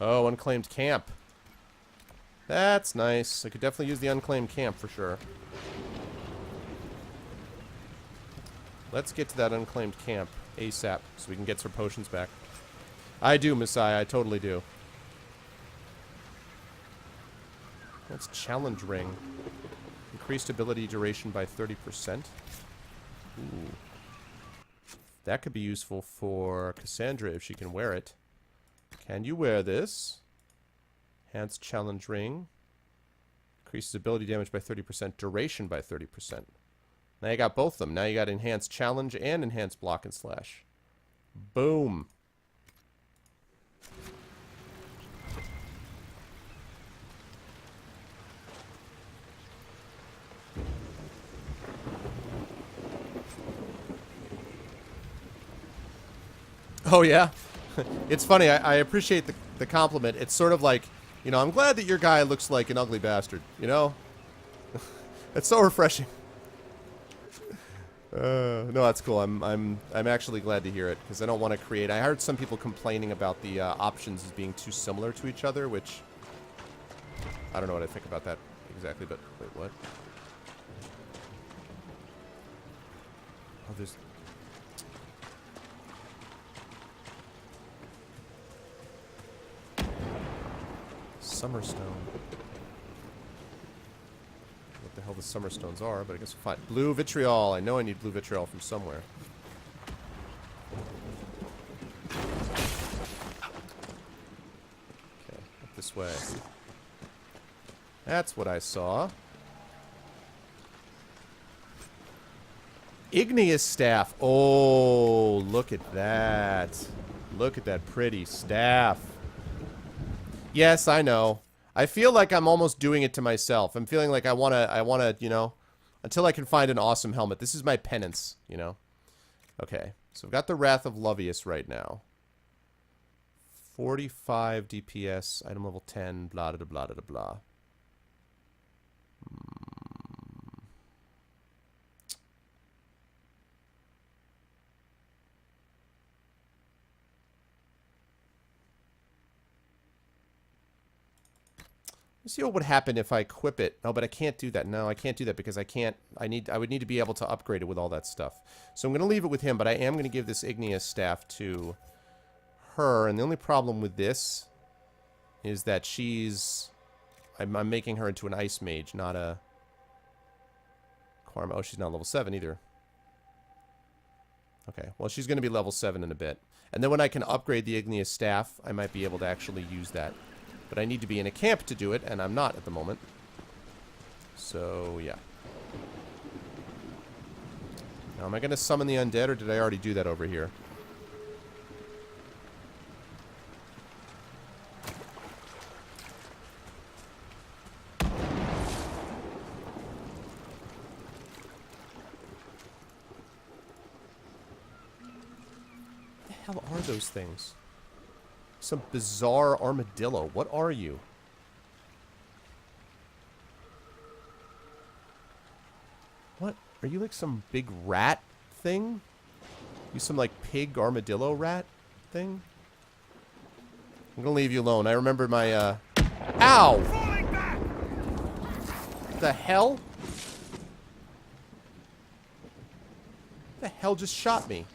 Oh, unclaimed camp. That's nice. I could definitely use the unclaimed camp for sure. Let's get to that unclaimed camp ASAP so we can get some potions back. I do, Messiah. I totally do. That's challenge ring. Increased ability duration by 30%. Ooh. That could be useful for Cassandra if she can wear it. Can you wear this? Enhanced challenge ring. Increases ability damage by 30%, duration by 30%. Now you got both of them. Now you got enhanced challenge and enhanced block and slash. Boom. Oh yeah? It's funny, I appreciate the compliment. It's sort of like, you know, I'm glad that your guy looks like an ugly bastard, you know? It's so refreshing. No, that's cool. I'm actually glad to hear it, because I don't want to create... I heard some people complaining about the options as being too similar to each other, which... I don't know what I think about that exactly, but... Wait, what? Oh, there's... Summerstone. What the hell the Summerstones are, but I guess we'll find... Blue vitriol. I know I need blue vitriol from somewhere. way. That's what I saw. Igneous staff. Oh, look at that. Look at that pretty staff. Yes, I know. I feel like I'm almost doing it to myself. I'm feeling like I wanna, you know, until I can find an awesome helmet. This is my penance, you know. Okay, so I've got the Wrath of Lovius right now. 45 DPS, item level 10, blah, blah, blah, blah, blah. Let's see what would happen if I equip it. Oh, but I can't do that. No, I can't do that because I can't. I would need to be able to upgrade it with all that stuff. So I'm going to leave it with him, but I am going to give this Igneous staff to her. And the only problem with this is that she's... I'm making her into an ice mage, not a... Karma. Oh, she's not level 7 either. Okay, well, she's going to be level 7 in a bit. And then when I can upgrade the Igneous staff, I might be able to actually use that. But I need to be in a camp to do it, and I'm not at the moment. So, yeah. Now, am I going to summon the undead, or did I already do that over here? What the hell are those things? Some bizarre armadillo. What are you? What? Are you like some big rat thing? You some like pig armadillo rat thing? I'm gonna leave you alone. I remember my Ow! The hell? The hell just shot me?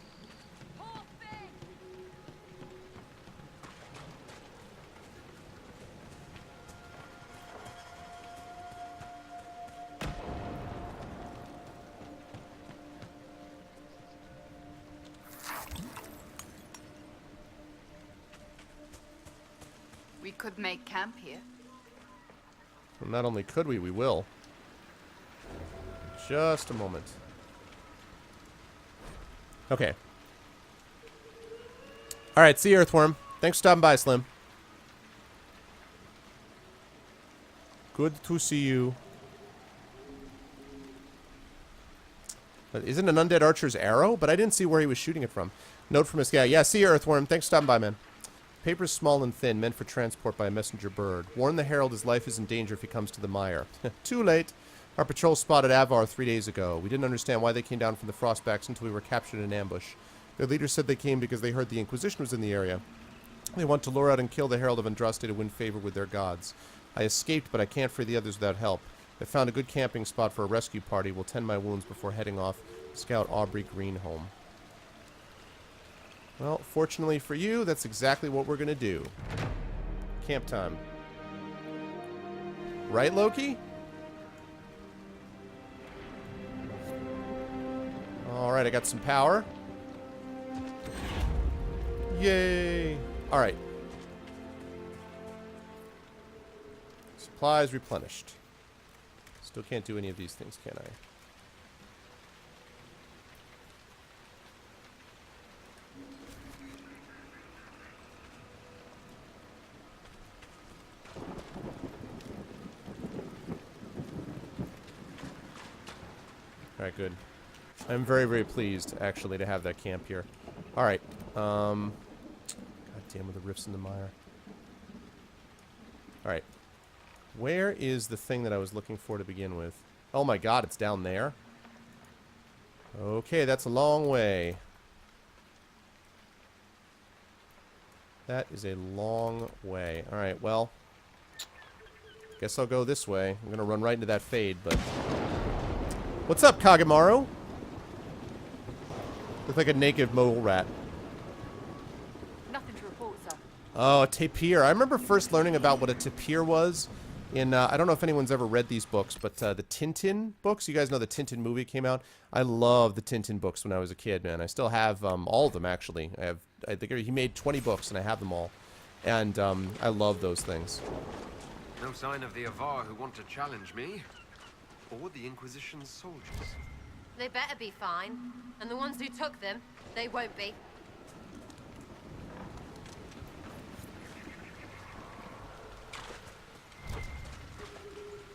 We could make camp here. Well, not only could we will. Just a moment. Okay. Alright, see you, Earthworm. Thanks for stopping by, Slim. Good to see you. Isn't an undead archer's arrow? But I didn't see where he was shooting it from. Note from his guy. Yeah, see you, Earthworm. Thanks for stopping by, man. Paper is small and thin, meant for transport by a messenger bird. Warn the herald his life is in danger if he comes to the mire. Too late. Our patrol spotted Avar 3 days ago. We didn't understand why they came down from the Frostbacks until we were captured in ambush. Their leader said they came because they heard the Inquisition was in the area. They want to lure out and kill the Herald of Andraste to win favor with their gods. I escaped, but I can't free the others without help. I found a good camping spot for a rescue party. We'll tend my wounds before heading off to scout Aubrey Green home. Well, fortunately for you, that's exactly what we're going to do. Camp time. Right, Loki? Alright, I got some power. Yay! Alright. Supplies replenished. Still can't do any of these things, can I? Alright, good. I'm very, very pleased, actually, to have that camp here. Alright. God damn with the rifts in the mire. Alright. Where is the thing that I was looking for to begin with? Oh my god, it's down there? Okay, that's a long way. That is a long way. Alright, well. Guess I'll go this way. I'm gonna run right into that fade, but... What's up, Kagemaru? Look like a naked mole rat. Nothing to report, sir. Oh, a tapir. I remember first learning about what a tapir was in, I don't know if anyone's ever read these books, but the Tintin books. You guys know the Tintin movie came out? I loved the Tintin books when I was a kid, man. I still have all of them, actually. I think he made 20 books, and I have them all. And I love those things. No sign of the Avar who want to challenge me. Or the Inquisition's soldiers. They better be fine. And the ones who took them, they won't be.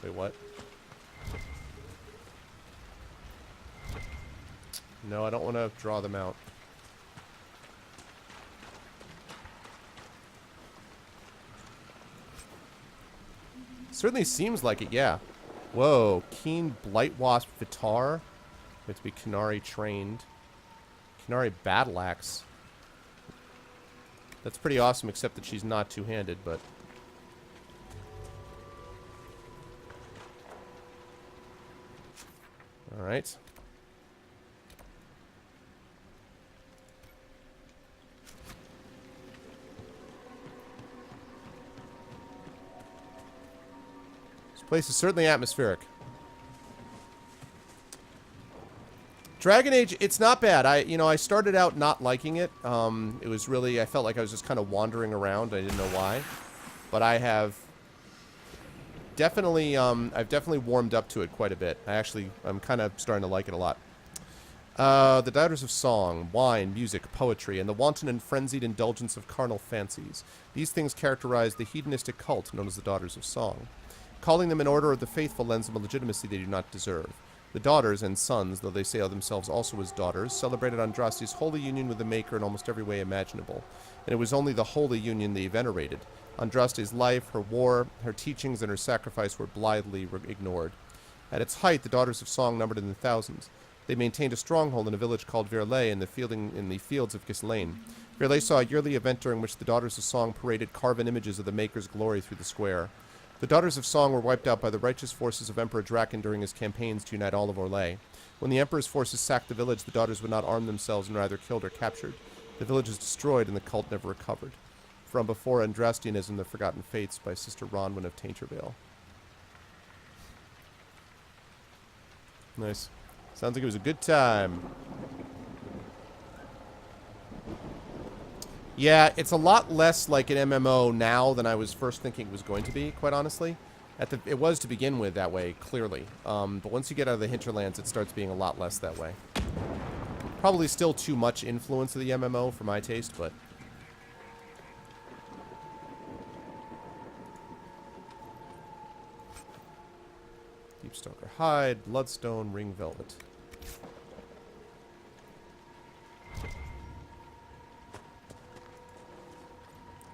Wait, what? No, I don't want to draw them out. Certainly seems like it, yeah. Whoa, Keen Blight Wasp Vitar. You have to be Canary trained. Canary Battle Axe. That's pretty awesome, except that she's not two-handed, but... Alright. This place is certainly atmospheric. Dragon Age, it's not bad. I started out not liking it. It was really, I felt like I was just kind of wandering around. I didn't know why. But I have definitely, I've definitely warmed up to it quite a bit. I'm kind of starting to like it a lot. The Daughters of Song, wine, music, poetry, and the wanton and frenzied indulgence of carnal fancies. These things characterize the hedonistic cult known as the Daughters of Song. Calling them an order of the faithful lends them a legitimacy they do not deserve. The daughters and sons, though they say of themselves also as daughters, celebrated Andraste's holy union with the Maker in almost every way imaginable. And it was only the holy union they venerated. Andraste's life, her war, her teachings, and her sacrifice were blithely ignored. At its height, the Daughters of Song numbered in the thousands. They maintained a stronghold in a village called Verlay in the fields of Gislaine. Verlay saw a yearly event during which the Daughters of Song paraded carven images of the Maker's glory through the square. The Daughters of Song were wiped out by the righteous forces of Emperor Draken during his campaigns to unite all of Orlais. When the Emperor's forces sacked the village, the daughters would not arm themselves and were either killed or captured. The village was destroyed and the cult never recovered. From Before Andrastianism, The Forgotten Fates by Sister Ronwyn of Taintervale. Nice. Sounds like it was a good time. Yeah, it's a lot less like an MMO now than I was first thinking it was going to be, quite honestly. It was to begin with that way, clearly. But once you get out of the hinterlands, it starts being a lot less that way. Probably still too much influence of the MMO for my taste, but... Deepstalker Hide, Bloodstone, Ring Velvet.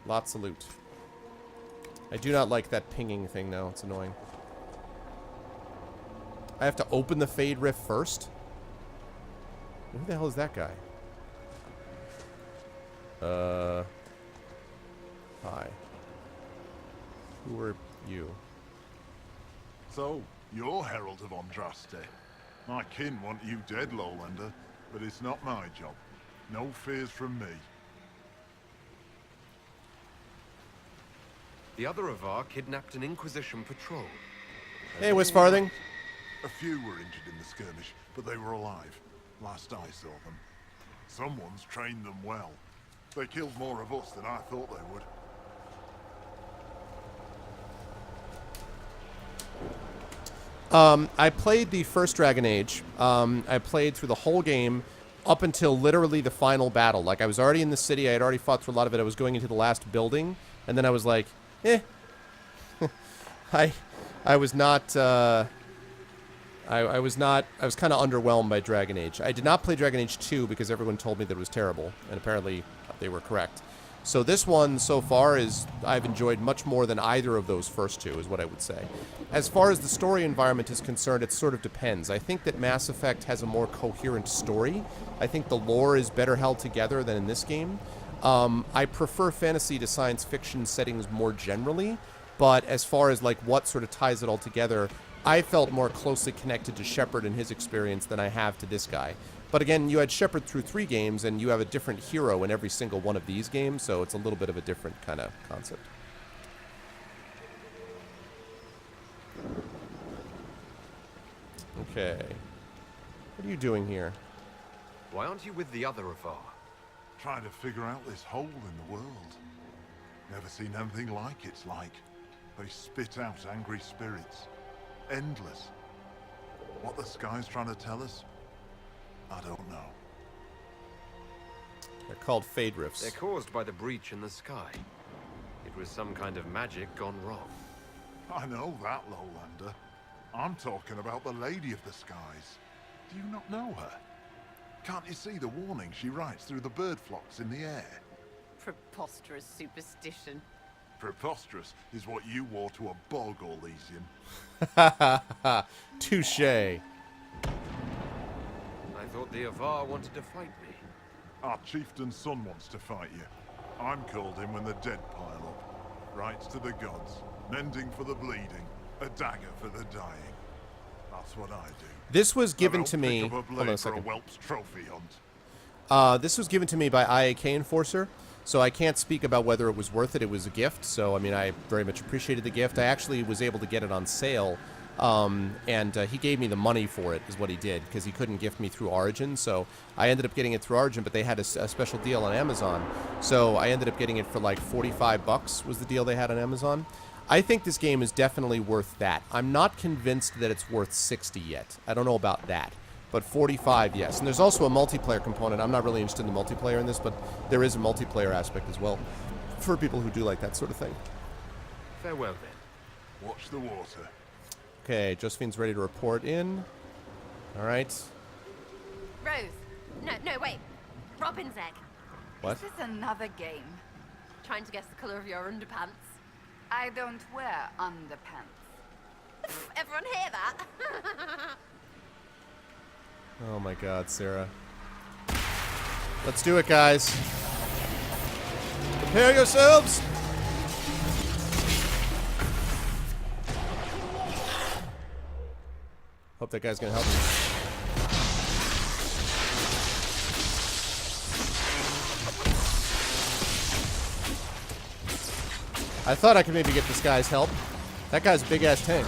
Lots of loot. I do not like that pinging thing, though. It's annoying. I have to open the Fade Rift first? Who the hell is that guy? Hi. Who are you? So, you're Herald of Andraste. My kin want you dead, Lowlander, but it's not my job. No fears from me. The other Avar kidnapped an Inquisition patrol. Hey, Wisfarthing. A few were injured in the skirmish, but they were alive. Last I saw them. Someone's trained them well. They killed more of us than I thought they would. I played the first Dragon Age. I played through the whole game up until literally the final battle. Like, I was already in the city. I had already fought through a lot of it. I was going into the last building. And then I was like, eh. I was not, I was kind of underwhelmed by Dragon Age. I did not play Dragon Age 2 because everyone told me that it was terrible. And apparently they were correct. So this one, so far, I've enjoyed much more than either of those first two, is what I would say. As far as the story environment is concerned, it sort of depends. I think that Mass Effect has a more coherent story. I think the lore is better held together than in this game. I prefer fantasy to science fiction settings more generally, but as far as like what sort of ties it all together, I felt more closely connected to Shepard and his experience than I have to this guy. But again, you had Shepard through 3 games, and you have a different hero in every single one of these games, so it's a little bit of a different kind of concept. Okay. What are you doing here? Why aren't you with the other Avar? Trying to figure out this hole in the world. Never seen anything like it's like. They spit out angry spirits. Endless. What the sky's trying to tell us? I don't know. They're called Fade Rifts. They're caused by the breach in the sky. It was some kind of magic gone wrong. I know that, Lowlander. I'm talking about the Lady of the Skies. Do you not know her? Can't you see the warning she writes through the bird flocks in the air? Preposterous superstition. Preposterous is what you wore to a bog, Orlesian. Ha ha ha. Touche. I thought the Avar wanted to fight me. Our chieftain's son wants to fight you. I'm called in when the dead pile up. Rights to the gods, mending for the bleeding, a dagger for the dying. That's what I do. This was given I to don't me. pick up a Hold on blade a for a second. whelp's trophy hunt. This was given to me by IAK Enforcer, so I can't speak about whether it was worth it. It was a gift, so I mean, I very much appreciated the gift. I actually was able to get it on sale, and he gave me the money for it, is what he did, because he couldn't gift me through Origin, so I ended up getting it through Origin, but they had a special deal on Amazon, so I ended up getting it for like $45 was the deal they had on Amazon. I think this game is definitely worth that. I'm not convinced that it's worth 60 yet. I don't know about that. But 45, yes. And there's also a multiplayer component. I'm not really interested in the multiplayer in this, but there is a multiplayer aspect as well for people who do like that sort of thing. Farewell, then. Watch the water. Okay, Josephine's ready to report in. All right. Rose. No, wait. Robin's egg. What? Is this another game? Trying to guess the colour of your underpants. I don't wear underpants. Everyone hear that? Oh my God, Sarah. Let's do it, guys. Prepare yourselves! Hope that guy's gonna help me. I thought I could maybe get this guy's help. That guy's a big-ass tank.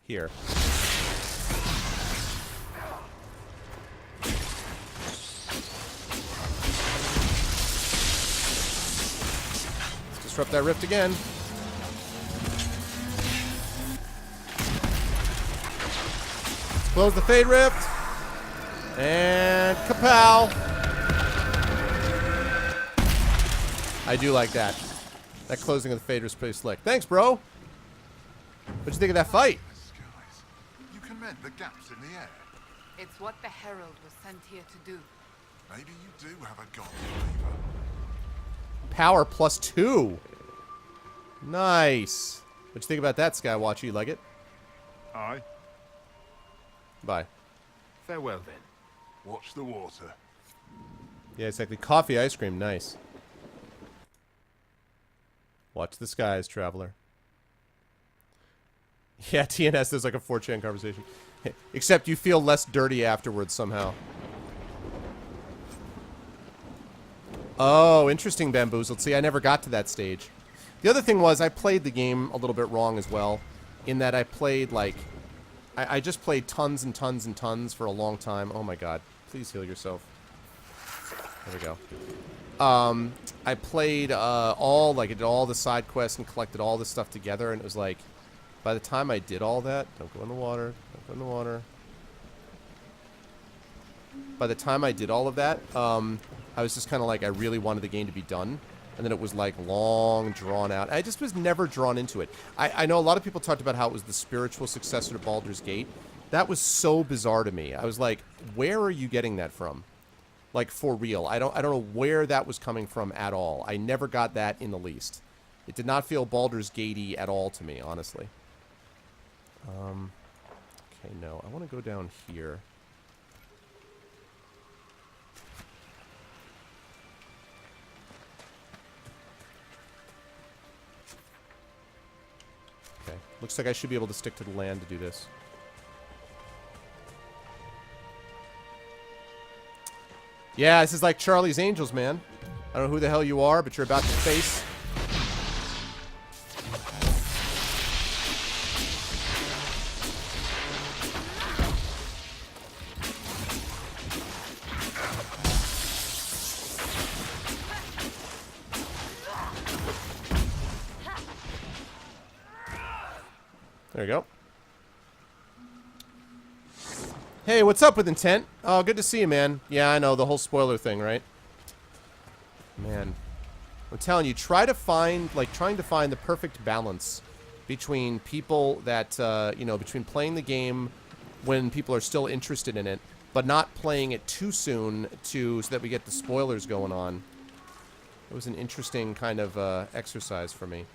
Here. Let's disrupt that rift again. Let's close the Fade Rift. And kapow! I do like that. That closing of the Fade was pretty slick. Thanks, bro! What'd you think of that fight? Skies. You can mend the gaps in the air. It's what the Herald was sent here to do. Maybe you do have a god flavor. Power +2. Nice. What'd you think about that, Skywatcher? You like it? Aye. Bye. Farewell, then. Watch the water. Yeah, exactly. Coffee, ice cream, nice. Watch the skies, traveler. Yeah, TNS is like a 4chan conversation. Except you feel less dirty afterwards somehow. Oh, interesting, Bamboozled. See, I never got to that stage. The other thing was I played the game a little bit wrong as well. In that I played, like... I just played tons and tons and tons for a long time. Oh my god. Please heal yourself. There we go. I played all, like, I did all the side quests and collected all this stuff together, and it was like... By the time I did all that... Don't go in the water. Don't go in the water. By the time I did all of that, I was just kind of like, I really wanted the game to be done. And then it was like long, drawn out. I just was never drawn into it. I know a lot of people talked about how it was the spiritual successor to Baldur's Gate. That was so bizarre to me. I was like, where are you getting that from? Like, for real. I don't know where that was coming from at all. I never got that in the least. It did not feel Baldur's Gate-y at all to me, honestly. Okay, no. I want to go down here. Looks like I should be able to stick to the land to do this. Yeah, this is like Charlie's Angels, man. I don't know who the hell you are, but you're about to face... There you go. Hey, what's up with Intent? Oh, good to see you, man. Yeah, I know, the whole spoiler thing, right? Man. I'm telling you, trying to find the perfect balance between people that, you know, between playing the game when people are still interested in it, but not playing it too soon so that we get the spoilers going on. It was an interesting kind of exercise for me.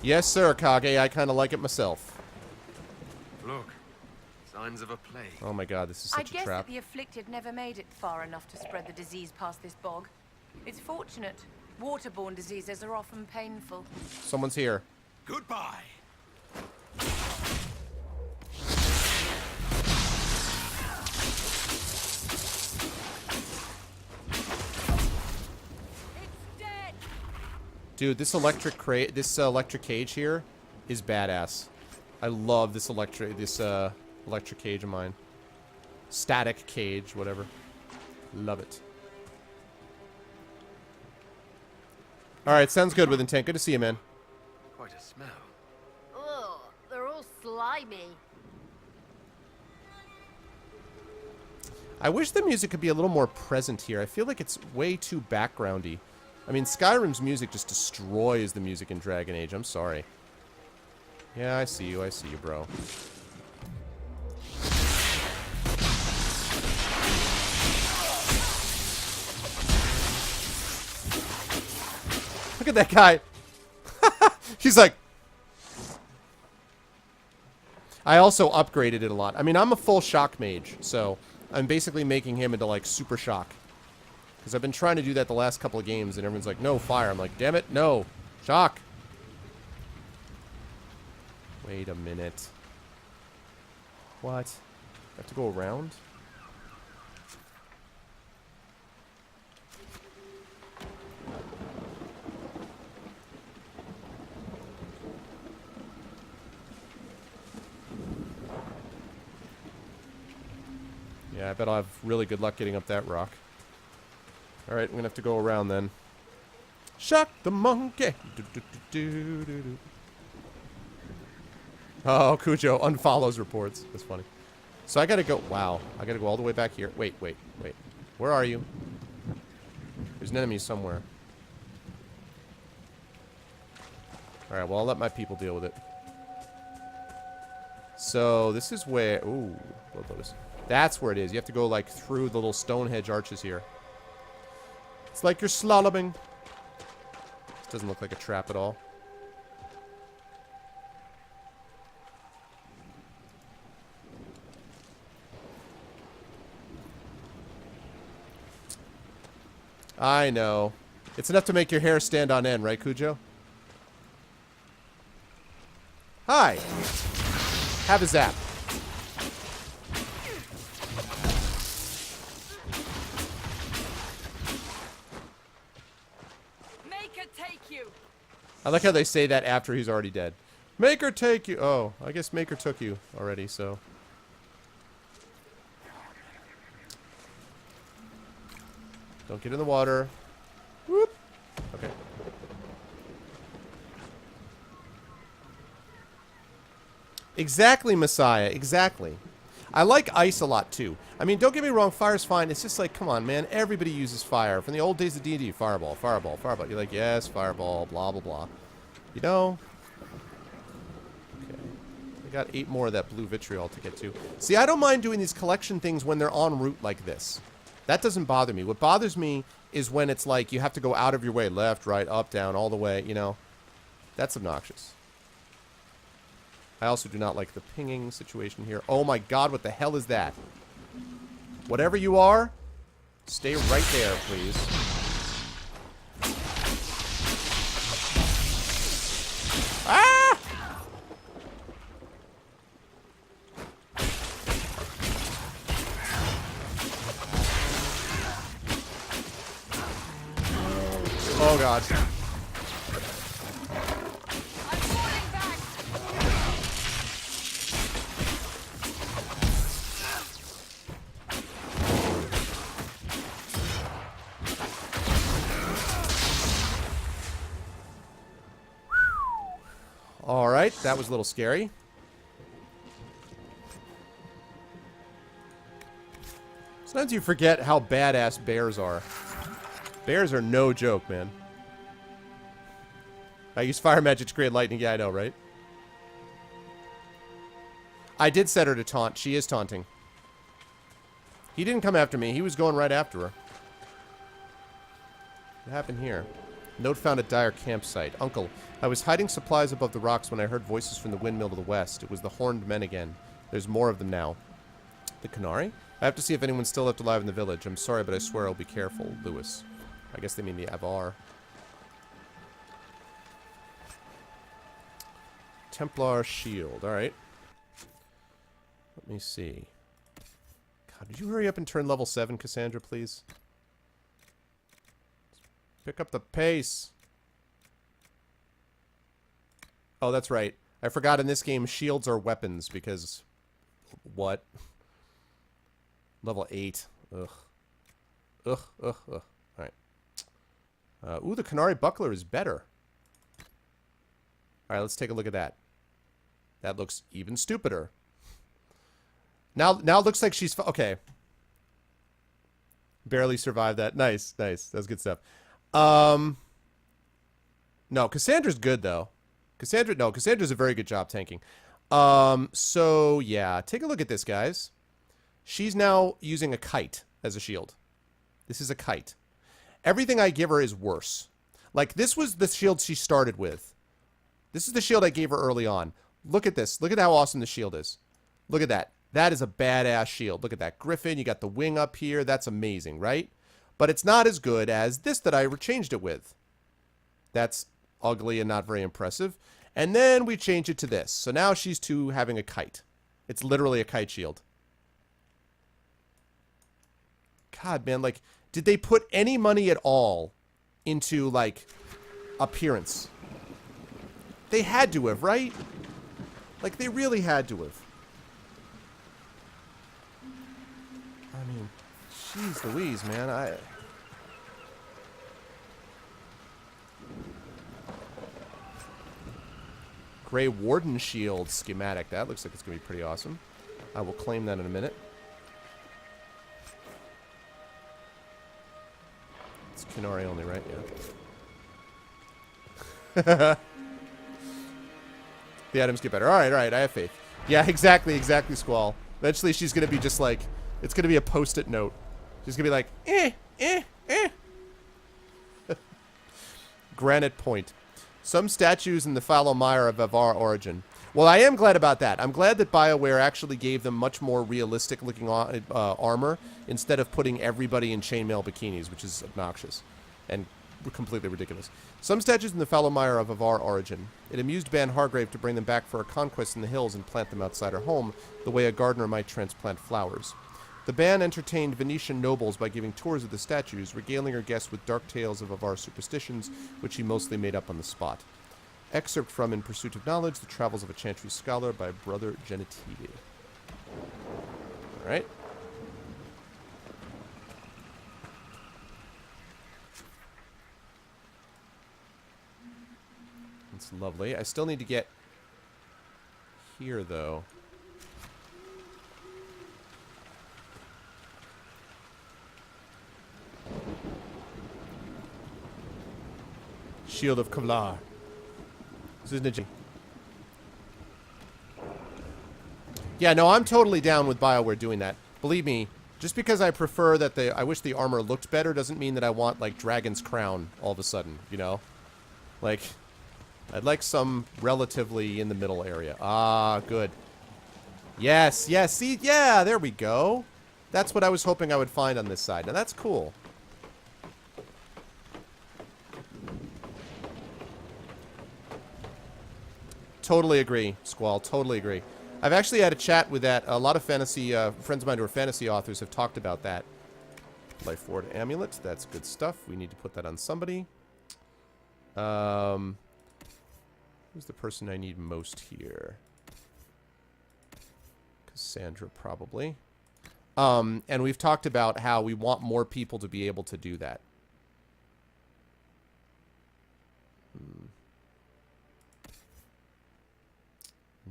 Yes, sir, Kage. I kind of like it myself. Look, signs of a plague. Oh my god, this is such a I guess trap. that the afflicted never made it far enough to spread the disease past this bog. It's fortunate. Waterborne diseases are often painful. Someone's here. Goodbye. Dude, this electric cage here is badass. I love this electric cage of mine. Static cage, whatever. Love it. All right, sounds good with Intent. Good to see you, man. Quite a smell. Ugh, they're all slimy. I wish the music could be a little more present here. I feel like it's way too backgroundy. I mean, Skyrim's music just destroys the music in Dragon Age. I'm sorry. Yeah, I see you, bro. Look at that guy. He's like... I also upgraded it a lot. I mean, I'm a full shock mage, so I'm basically making him into, like, super shock. Because I've been trying to do that the last couple of games, and everyone's like, no, fire. I'm like, damn it, no. Shock. Wait a minute. What? I have to go around? Yeah, I bet I'll have really good luck getting up that rock. Alright, I'm gonna have to go around then. Shock the monkey! Oh, Cujo unfollows reports. That's funny. So I gotta go... Wow. I gotta go all the way back here. Wait. Where are you? There's an enemy somewhere. Alright, well, I'll let my people deal with it. So, this is where... Ooh, Blood Lotus. That's where it is. You have to go, like, through the little Stonehenge arches here. It's like you're slaloming. This doesn't look like a trap at all. I know. It's enough to make your hair stand on end, right, Cujo? Hi. Have a zap. I like how they say that after he's already dead. Make her take you. Oh, I guess Maker took you already, so. Don't get in the water. Whoop. Okay. Exactly, Messiah. Exactly. I like ice a lot, too. I mean, don't get me wrong, fire's fine. It's just like, come on, man. Everybody uses fire. From the old days of D&D, fireball, fireball, fireball. You're like, yes, fireball, blah, blah, blah. You know? Okay. I got 8 more of that blue vitriol to get to. See, I don't mind doing these collection things when they're en route like this. That doesn't bother me. What bothers me is when it's like you have to go out of your way. Left, right, up, down, all the way, you know? That's obnoxious. I also do not like the pinging situation here. Oh my god, what the hell is that? Whatever you are, stay right there, please. Ah! Oh god. Alright, that was a little scary. Sometimes you forget how badass bears are. Bears are no joke, man. I use fire magic to create lightning. Yeah, I know, right? I did set her to taunt. She is taunting. He didn't come after me. He was going right after her. What happened here? Note found at Dire campsite. Uncle, I was hiding supplies above the rocks when I heard voices from the windmill to the west. It was the horned men again. There's more of them now. The Canary? I have to see if anyone's still left alive in the village. I'm sorry, but I swear I'll be careful. Lewis. I guess they mean the Avar. Templar shield. Alright. Let me see. God, would you hurry up and turn level 7, Cassandra, please? Pick up the pace. Oh, that's right. I forgot in this game, shields are weapons because... What? Level 8. Ugh. Ugh, ugh, ugh. Alright. Ooh, the Canary buckler is better. Alright, let's take a look at that. That looks even stupider. Now it looks like she's... Okay. Barely survived that. Nice, nice. That's good stuff. No, Cassandra's good, though. Cassandra's a very good job tanking. So, yeah. Take a look at this, guys. She's now using a kite as a shield. This is a kite. Everything I give her is worse. Like, this was the shield she started with. This is the shield I gave her early on. Look at this. Look at how awesome the shield is. Look at that. That is a badass shield. Look at that griffin. You got the wing up here. That's amazing, right? But it's not as good as this that I changed it with. That's ugly and not very impressive. And then we change it to this. So now she's having a kite. It's literally a kite shield. God, man, like, did they put any money at all into, like, appearance? They had to have, right? Like, they really had to have. I mean, jeez Louise, man, Grey Warden Shield schematic. That looks like it's going to be pretty awesome. I will claim that in a minute. It's Canary only, right? Yeah. The items get better. Alright, alright, I have faith. Yeah, exactly, Squall. Eventually she's going to be just like... It's going to be a post-it note. She's going to be like, Granite Point. Some statues in the Falomire of Avar origin. Well, I am glad about that. I'm glad that BioWare actually gave them much more realistic-looking armor instead of putting everybody in chainmail bikinis, which is obnoxious and completely ridiculous. Some statues in the Falomire of Avar origin. It amused Ban Hargrave to bring them back for a conquest in the hills and plant them outside her home, the way a gardener might transplant flowers. The band entertained Venetian nobles by giving tours of the statues, regaling her guests with dark tales of Avar superstitions, which he mostly made up on the spot. Excerpt from In Pursuit of Knowledge, The Travels of a Chantry Scholar by Brother Genitivi. Alright. That's lovely. I still need to get here, though. Shield of Kevlar. This is Niji. Yeah, no, I'm totally down with BioWare doing that. Believe me, just because I prefer that I wish the armor looked better doesn't mean that I want, like, Dragon's Crown all of a sudden, you know? Like, I'd like some relatively in the middle area. Ah, good. Yes, yes, see, yeah, there we go. That's what I was hoping I would find on this side. Now, that's cool. Totally agree, Squall. Totally agree. I've actually had a chat with that. A lot of fantasy friends of mine who are fantasy authors have talked about that. Life Ward Amulet. That's good stuff. We need to put that on somebody. Who's the person I need most here? Cassandra, probably. And we've talked about how we want more people to be able to do that.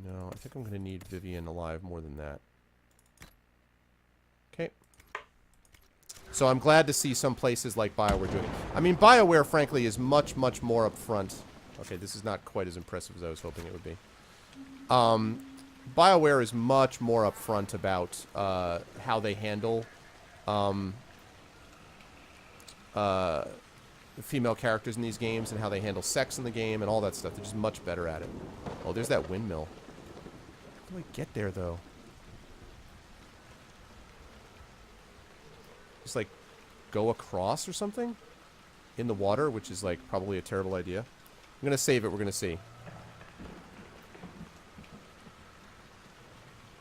No, I think I'm going to need Vivian alive more than that. Okay. So I'm glad to see some places like BioWare doing it. I mean, BioWare, frankly, is much, much more upfront. Okay, this is not quite as impressive as I was hoping it would be. BioWare is much more upfront about how they handle female characters in these games and how they handle sex in the game and all that stuff. They're just much better at it. Oh, there's that windmill. How do I get there, though? Just, like, go across or something? In the water, which is, like, probably a terrible idea. I'm going to save it. We're going to see.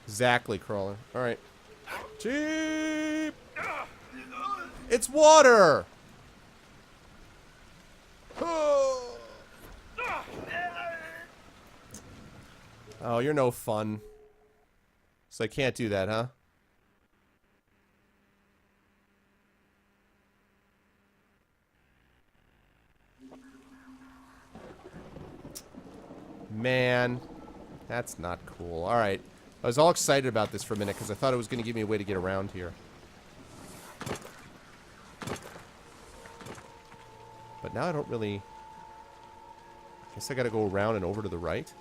Exactly, Crawler. All right. Cheap! It's water! Oh, you're no fun. So I can't do that, huh? Man, that's not cool. All right. I was all excited about this for a minute because I thought it was going to give me a way to get around here. But now I don't really... I guess I got to go around and over to the right.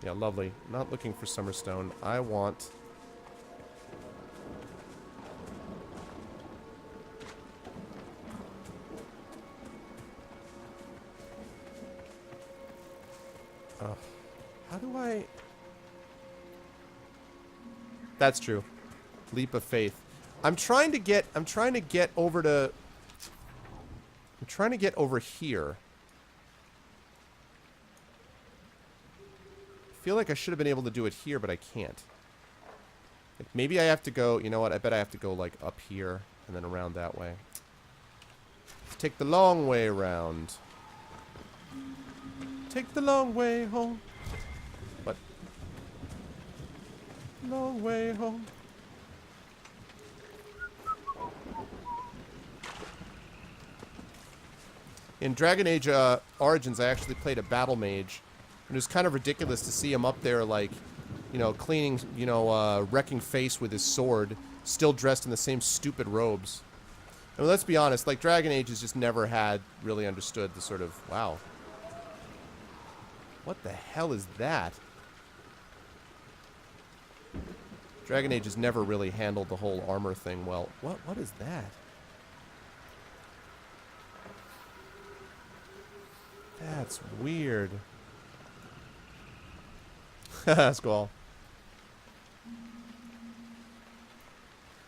Yeah, lovely. Not looking for Summerstone. I want... how do I... That's true. Leap of faith. I'm trying to get over to... I'm trying to get over here. I feel like I should have been able to do it here, but I can't. Like maybe I have to go... You know what? I bet I have to go, like, up here and then around that way. Take the long way around. Take the long way home. What? Long way home. In Dragon Age Origins, I actually played a battle mage. And it was kind of ridiculous to see him up there, like, you know, cleaning, you know, wrecking face with his sword, still dressed in the same stupid robes. I mean, let's be honest, like, Dragon Age has just never had really understood the sort of, wow. What the hell is that? Dragon Age has never really handled the whole armor thing well. What is that? That's weird. Squall.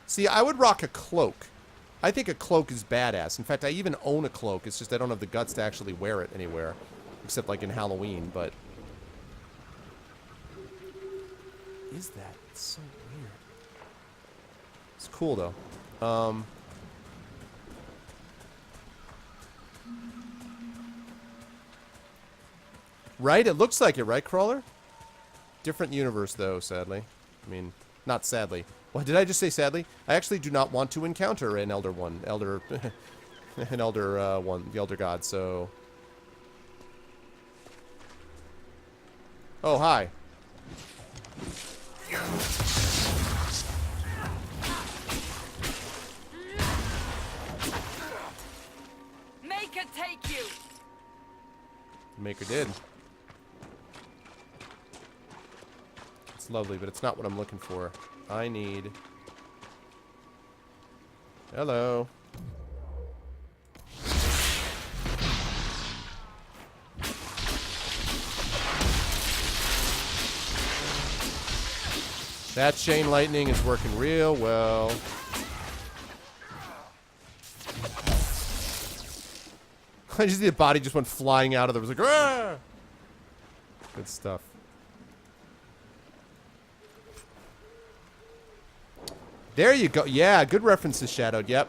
See, I would rock a cloak. I think a cloak is badass. In fact, I even own a cloak. It's just I don't have the guts to actually wear it anywhere. Except, like, in Halloween, but... What is that? It's so weird. It's cool, though. Right? It looks like it, right, Crawler? Different universe, though, sadly. I mean, not sadly. What, did I just say sadly? I actually do not want to encounter an Elder One. An Elder One. The Elder God, so... Oh, hi. Make it take you! Maker did. It's lovely, but it's not what I'm looking for. I need... Hello. That chain lightning is working real well. I just see the body just went flying out of there. It was like, ah! Good stuff. There you go. Yeah, good reference to Shadowed. Yep.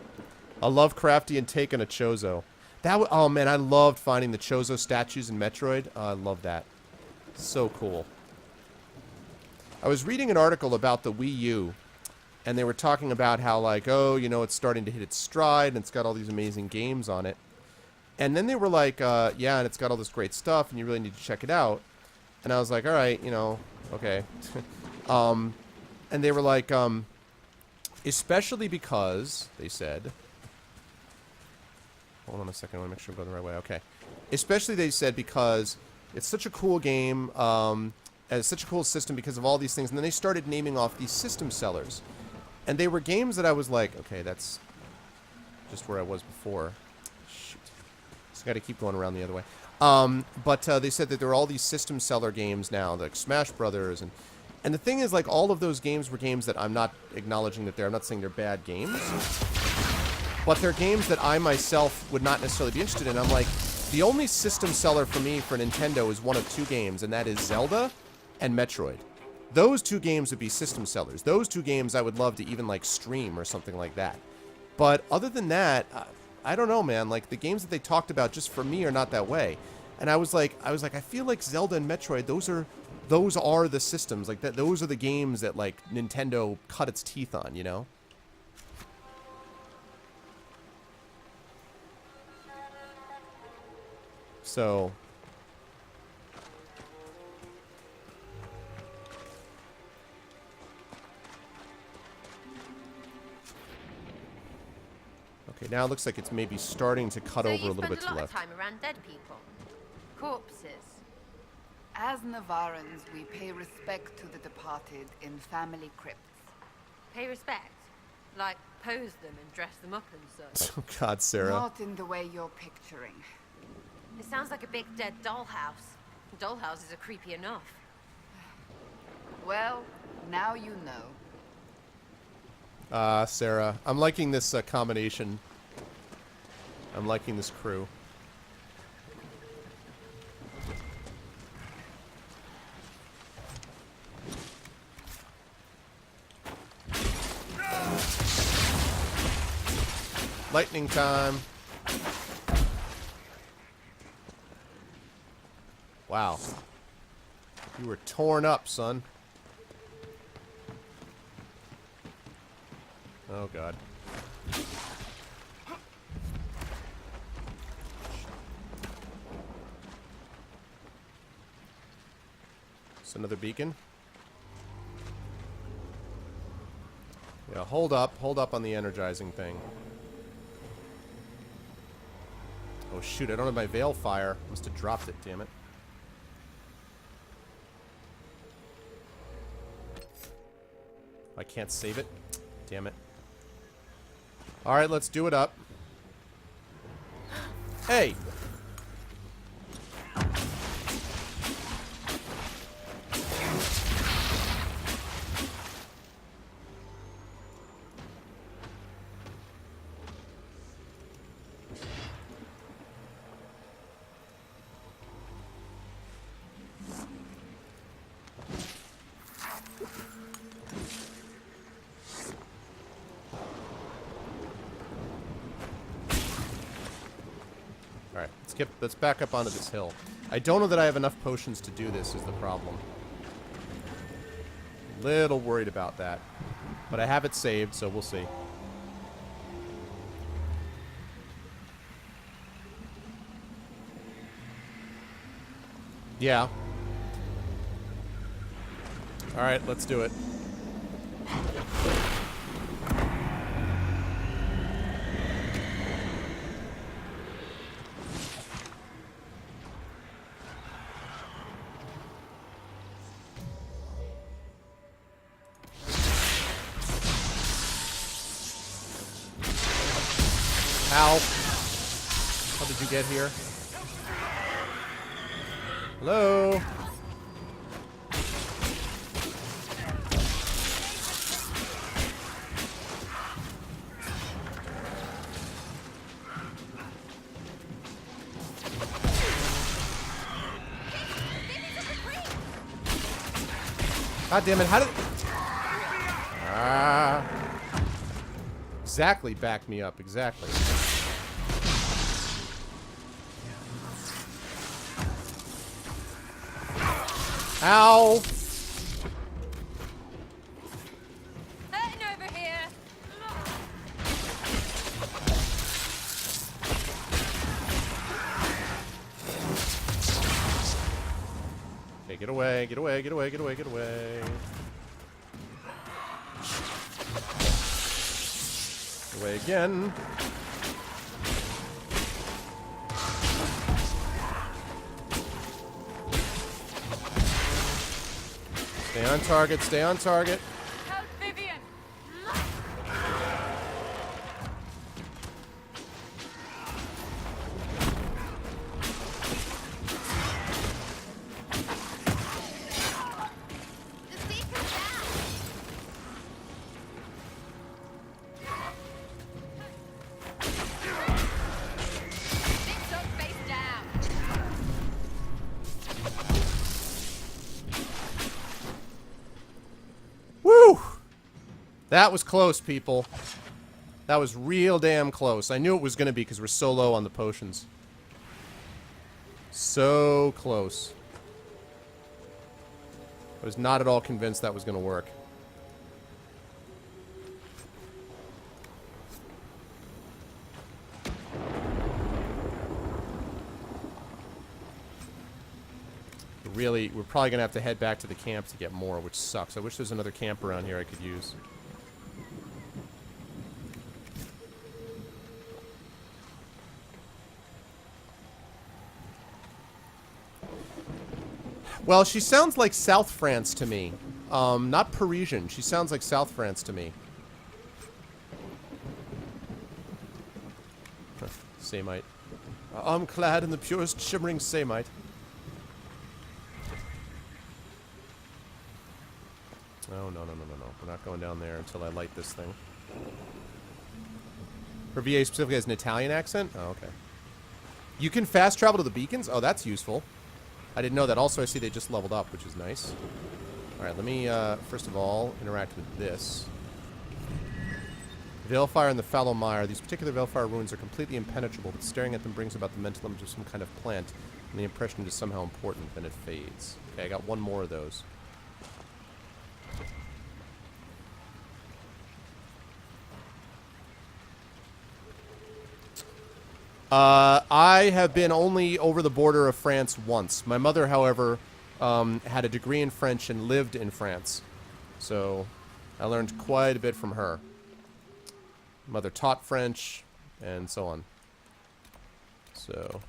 A Lovecraftian take on a Chozo. Oh man, I loved finding the Chozo statues in Metroid. I love that. So cool. I was reading an article about the Wii U, and they were talking about how, like, oh, you know, it's starting to hit its stride, and it's got all these amazing games on it. And then they were like, yeah, and it's got all this great stuff, and you really need to check it out. And I was like, all right, you know, okay. And they were like, especially because, they said, hold on a second, I want to make sure I'm going the right way. Okay. Especially, they said, because it's such a cool game, and it's such a cool system because of all these things. And then they started naming off these system sellers. And they were games that I was like, okay, that's just where I was before. Shoot. Just got to keep going around the other way. But they said that there are all these system seller games now, like Smash Brothers. And the thing is, like, all of those games were games that I'm not acknowledging that I'm not saying they're bad games. But they're games that I myself would not necessarily be interested in. I'm like, the only system seller for me for Nintendo is one of two games, and that is Zelda and Metroid. Those two games would be system sellers. Those two games I would love to even, like, stream or something like that. But other than that, I don't know, man. Like, the games that they talked about just for me are not that way. And I was like, I feel like Zelda and Metroid, those are the systems. Like, those are the games that, like, Nintendo cut its teeth on, you know? So... okay, now it looks like it's maybe starting to cut over a little bit to the left. So you spend a lot of time around dead people? Corpses? As Navarrans, we pay respect to the departed in family crypts. Pay respect? Like, pose them and dress them up and such? Oh God, Sarah. Not in the way you're picturing. It sounds like a big dead dollhouse. Dollhouses are creepy enough. Well, now you know. Sarah, I'm liking this combination. I'm liking this crew. Lightning time. Wow. You were torn up, son. Oh, God. It's another beacon. Yeah, hold up on the energizing thing. Oh shoot, I don't have my veil fire. Must have dropped it, damn it. I can't save it. Damn it. Alright, let's do it up. Hey! Alright, let's back up onto this hill. I don't know that I have enough potions to do this is the problem. Little worried about that. But I have it saved, so we'll see. Yeah. Alright, let's do it. How? How did you get here? Hello? God damn it, how did... Ah. Exactly, back me up, exactly. Ow! Hurting over here. Okay, get away, get away, get away, get away, get away. Get away again. Stay on target, stay on target. Help Vivian! The beacon's down. Six up, face down. Woo! That was close, people. That was real damn close. I knew it was going to be because we're so low on the potions. So close. I was not at all convinced that was going to work. Really, we're probably going to have to head back to the camp to get more, which sucks. I wish there's another camp around here I could use. Well, she sounds like South France to me. Not Parisian. She sounds like South France to me. Samite. I'm clad in the purest shimmering samite. Oh, no, no, no, no, no. We're not going down there until I light this thing. Her VA specifically has an Italian accent? Oh, okay. You can fast travel to the beacons? Oh, that's useful. I didn't know that. Also, I see they just leveled up, which is nice. Alright, let me, first of all, interact with this. Veilfire and the Fallow Mire. These particular Veilfire ruins are completely impenetrable, but staring at them brings about the mental image of some kind of plant, and the impression it is somehow important, then it fades. Okay, I got one more of those. I have been only over the border of France once. My mother, however, had a degree in French and lived in France. So I learned quite a bit from her. Mother taught French, and so on. So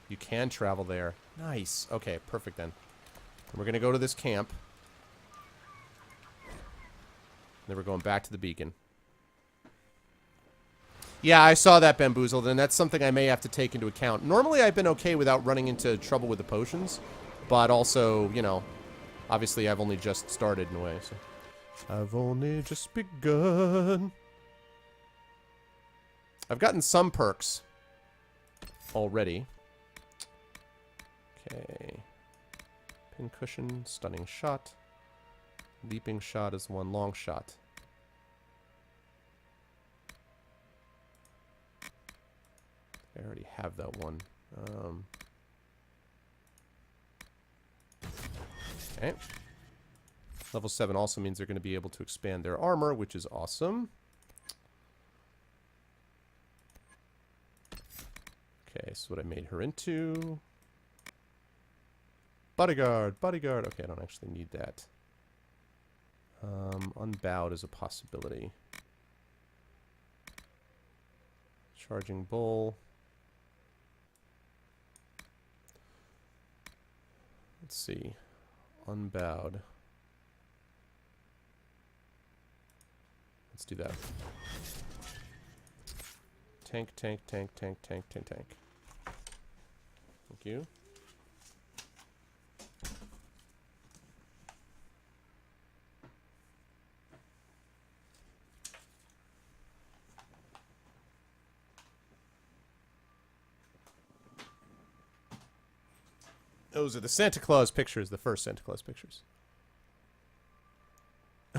you can travel there. Nice. Okay, perfect then. We're going to go to this camp. Then we're going back to the beacon. Yeah, I saw that bamboozled, and that's something I may have to take into account. Normally, I've been okay without running into trouble with the potions, but also, you know, obviously I've only just started in a way, so. I've only just begun. I've gotten some perks already. Okay. Pincushion, stunning shot. Leaping shot is one long shot. I already have that one. Okay. Level 7 also means they're going to be able to expand their armor, which is awesome. Okay, so what I made her into. Bodyguard, bodyguard. Okay, I don't actually need that. Unbowed is a possibility. Charging bull. Let's see. Unbowed. Let's do that. Tank, tank, tank, tank, tank, tank, tank. Thank you. Those are the Santa Claus pictures, the first Santa Claus pictures.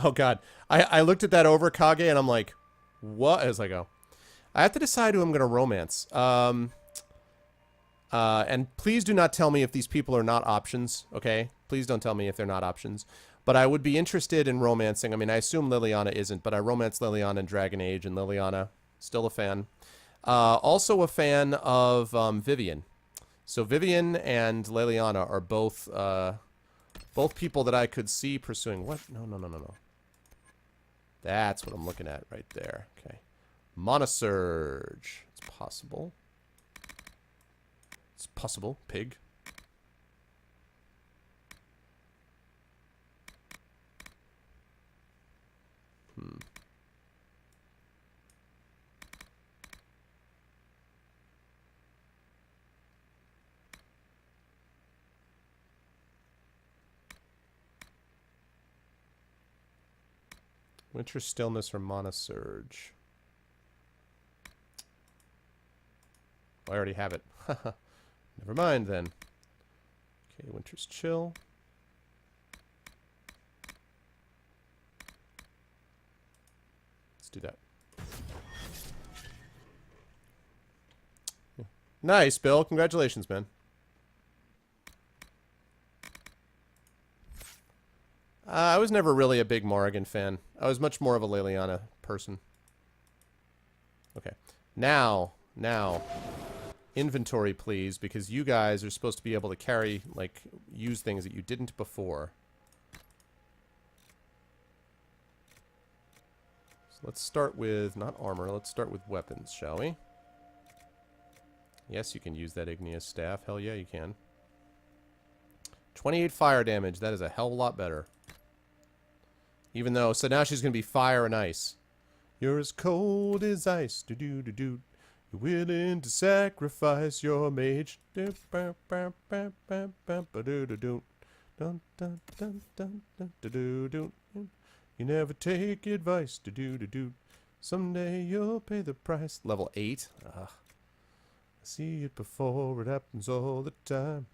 Oh, God. I looked at that over, Kage, and I'm like, what? As I go. I have to decide who I'm going to romance. And please do not tell me if these people are not options, okay? Please don't tell me if they're not options. But I would be interested in romancing. I mean, I assume Liliana isn't, but I romanced Liliana in Dragon Age, and Liliana, still a fan. Also a fan of Vivian. So Vivian and Liliana are both people that I could see pursuing. What? No. That's what I'm looking at right there. Okay. Monosurge. It's possible. It's possible. Pig. Winter Stillness or Monosurge? I already have it. Never mind then. Okay, Winter's Chill. Let's do that. Nice, Bill. Congratulations, man. I was never really a big Morrigan fan. I was much more of a Liliana person. Okay. Now, inventory, please, because you guys are supposed to be able to carry, like, use things that you didn't before. So let's start with, not armor, let's start with weapons, shall we? Yes, you can use that igneous staff. Hell yeah, you can. 28 fire damage. That is a hell of a lot better. Even though, so now she's going to be fire and ice. You're as cold as ice. Do-do-do-do. You're willing to sacrifice your mage. You never take advice. Do-do-do-do. Someday you'll pay the price. Level 8. Ugh. I see it before it happens all the time.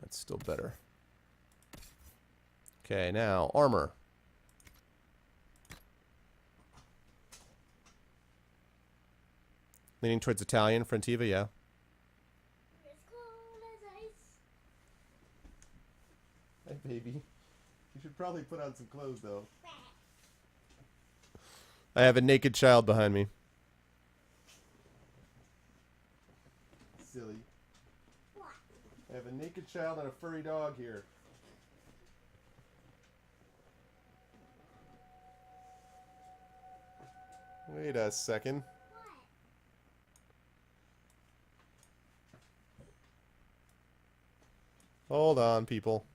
That's still better. Okay, now, armor. Leaning towards Italian, Frontiva, yeah. Hey, baby. You should probably put on some clothes, though. I have a naked child behind me. Silly. I have a naked child and a furry dog here. Wait a second. Hold on, people.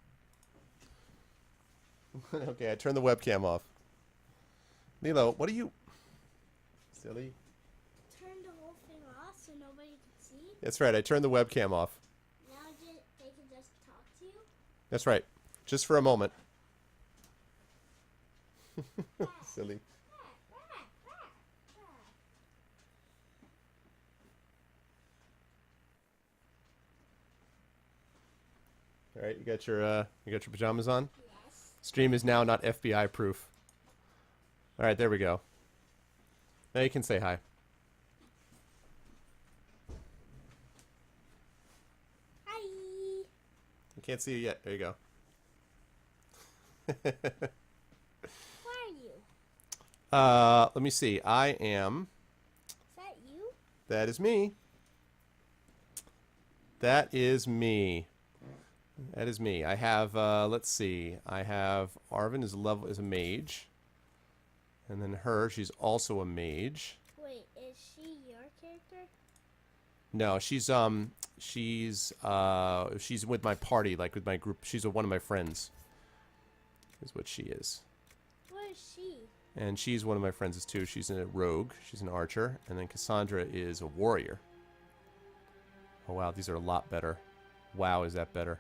Okay, I turned the webcam off. Milo, what are you... Silly. Turn the whole thing off so nobody can see? That's right, I turned the webcam off. They can just talk to you? That's right. Just for a moment. Silly. All right, you got your pajamas on? Yes. Stream is now not FBI proof. All right, there we go. Now you can say hi. I can't see you yet. There you go. Where are you? Let me see. I am... Is that you? That is me. That is me. That is me. I have, let's see. I have Arvin is a mage. And then her, she's also a mage. Wait, is she your character? No, she's with my party, like with my group. She's one of my friends. Is what she is. What is she? And she's one of my friends too. She's a rogue. She's an archer. And then Cassandra is a warrior. Oh wow, these are a lot better. Wow, is that better?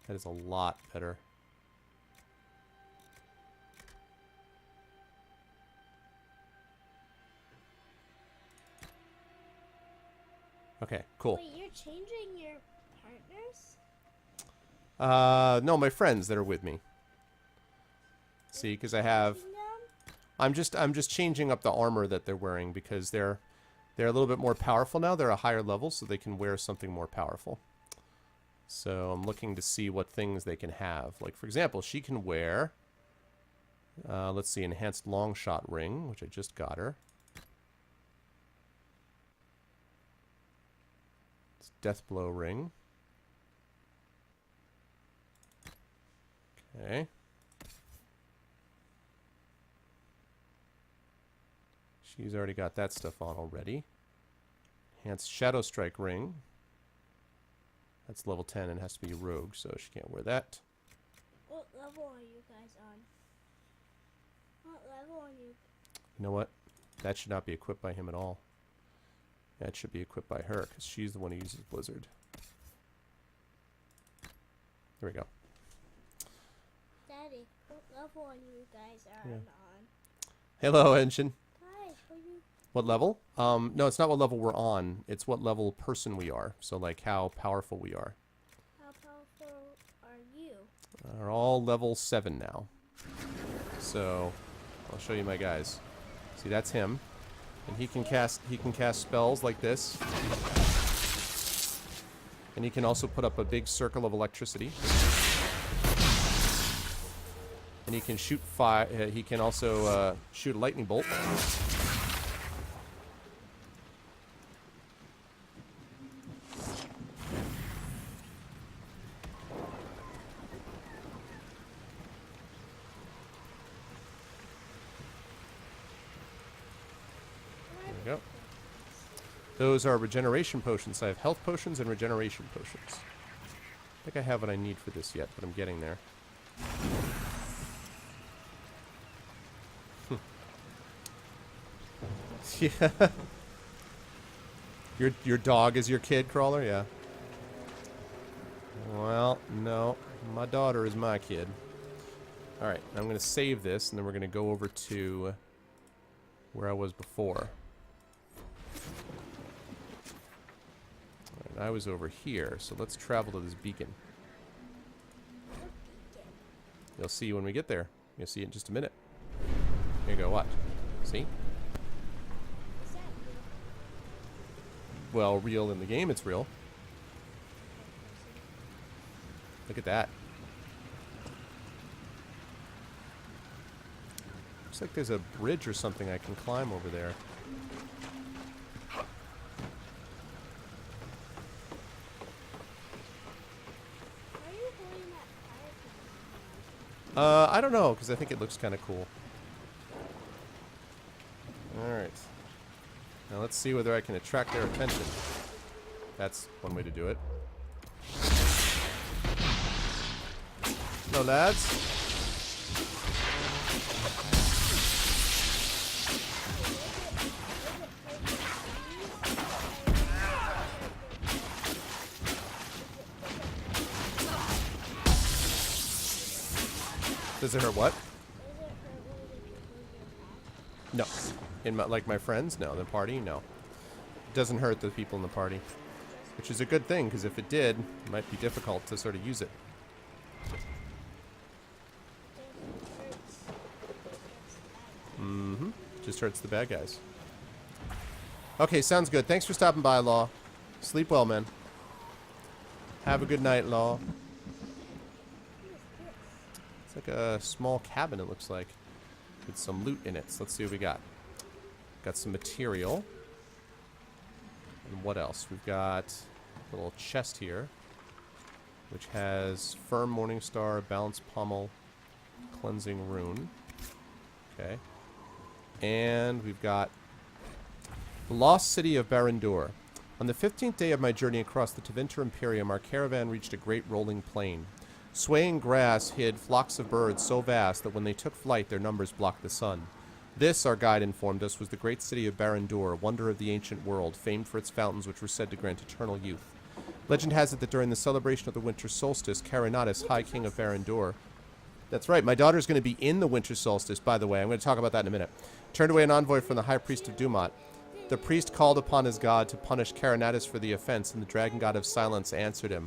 That is a lot better. Okay, cool. Wait, you're changing your partners? No, my friends that are with me. See, because I have... I'm just changing up the armor that they're wearing because they're a little bit more powerful now. They're a higher level, so they can wear something more powerful. So I'm looking to see what things they can have. Like, for example, she can wear... let's see, enhanced long shot ring, which I just got her. It's death blow ring. Okay. She's already got that stuff on already. Enhanced shadow strike ring. That's level 10 and has to be a rogue, so she can't wear that. What level are you guys on? What level are you? You know what? That should not be equipped by him at all. That should be equipped by her, because she's the one who uses Blizzard. There we go. Daddy, what level are you guys on? Hello, Engine. Guys, What level? No, it's not what level we're on. It's what level person we are. So, like, how powerful we are. how powerful are you? Are all level 7 now. So, I'll show you my guys. See, that's him. And he can cast spells like this. And he can also put up a big circle of electricity. And he can shoot fire. He can also shoot a lightning bolt. There we go. Those are regeneration potions. I have health potions and regeneration potions. I think I have what I need for this yet, but I'm getting there. Yeah. Your dog is your kid, Crawler? Yeah. Well, no. My daughter is my kid. Alright, I'm going to save this, and then we're going to go over to where I was before. Alright, I was over here, so let's travel to this beacon. You'll see when we get there. You'll see it in just a minute. Here you go, watch. See? Well, real in the game, it's real. Look at that. Looks like there's a bridge or something I can climb over there. Why are you holding that fire? I don't know, because I think it looks kind of cool. Alright. Now let's see whether I can attract their attention. That's one way to do it. Hello, lads. Does it hurt what? No. In my, like my friends? No. The party? No. It doesn't hurt the people in the party. Which is a good thing, because if it did, it might be difficult to sort of use it. Mm-hmm. Just hurts the bad guys. Okay, sounds good. Thanks for stopping by, Law. Sleep well, man. Have a good night, Law. It's like a small cabin, it looks like. With some loot in it. So let's see what we got. Got some material. And what else? We've got a little chest here, which has Firm Morning Star, Balanced Pommel, Cleansing Rune. Okay. And we've got the Lost City of Barandur. On the 15th day of my journey across the Tevinter Imperium, our caravan reached a great rolling plain. Swaying grass hid flocks of birds so vast that when they took flight, their numbers blocked the sun. This, our guide informed us, was the great city of Barandur, wonder of the ancient world, famed for its fountains which were said to grant eternal youth. Legend has it that during the celebration of the winter solstice, Carinatus, High King of Barandur... That's right, my daughter's going to be in the winter solstice, by the way. I'm going to talk about that in a minute. Turned away an envoy from the High Priest of Dumat. The priest called upon his god to punish Carinatus for the offense, and the dragon god of silence answered him.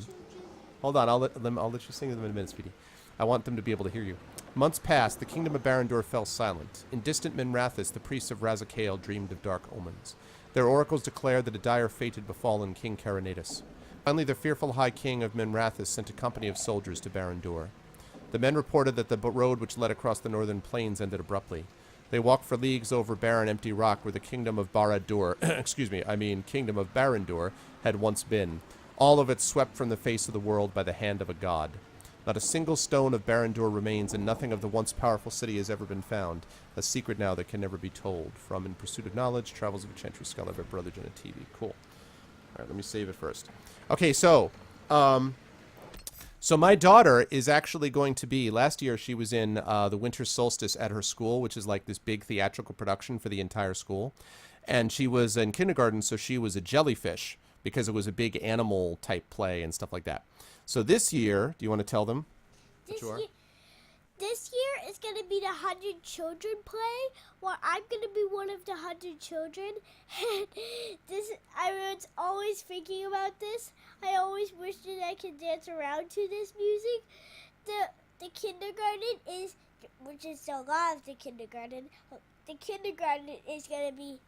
Hold on, I'll let you sing them in a minute, Speedy. I want them to be able to hear you. Months passed, the kingdom of Barandor fell silent. In distant Minrathous, the priests of Razakale dreamed of dark omens. Their oracles declared that a dire fate had befallen King Carinatus. Finally, the fearful High King of Minrathous sent a company of soldiers to Barandor. The men reported that the road which led across the northern plains ended abruptly. They walked for leagues over barren, empty rock where the kingdom of Barad-dûr, kingdom of Barandor had once been. All of it swept from the face of the world by the hand of a god. Not a single stone of Barandor remains, and nothing of the once powerful city has ever been found. A secret now that can never be told. From In Pursuit of Knowledge, Travels of a Chantry Scholar by Brother Jenna TV. Cool. All right, let me save it first. Okay, so my daughter is actually going to be, last year she was in the Winter Solstice at her school, which is like this big theatrical production for the entire school. And she was in kindergarten, so she was a jellyfish because it was a big animal type play and stuff like that. So this year, do you want to tell them what you are? This year is going to be the 100 Children play, where I'm going to be one of the 100 children. And I was always thinking about this. I always wished that I could dance around to this music. The kindergarten is, which is the law of the kindergarten is going to be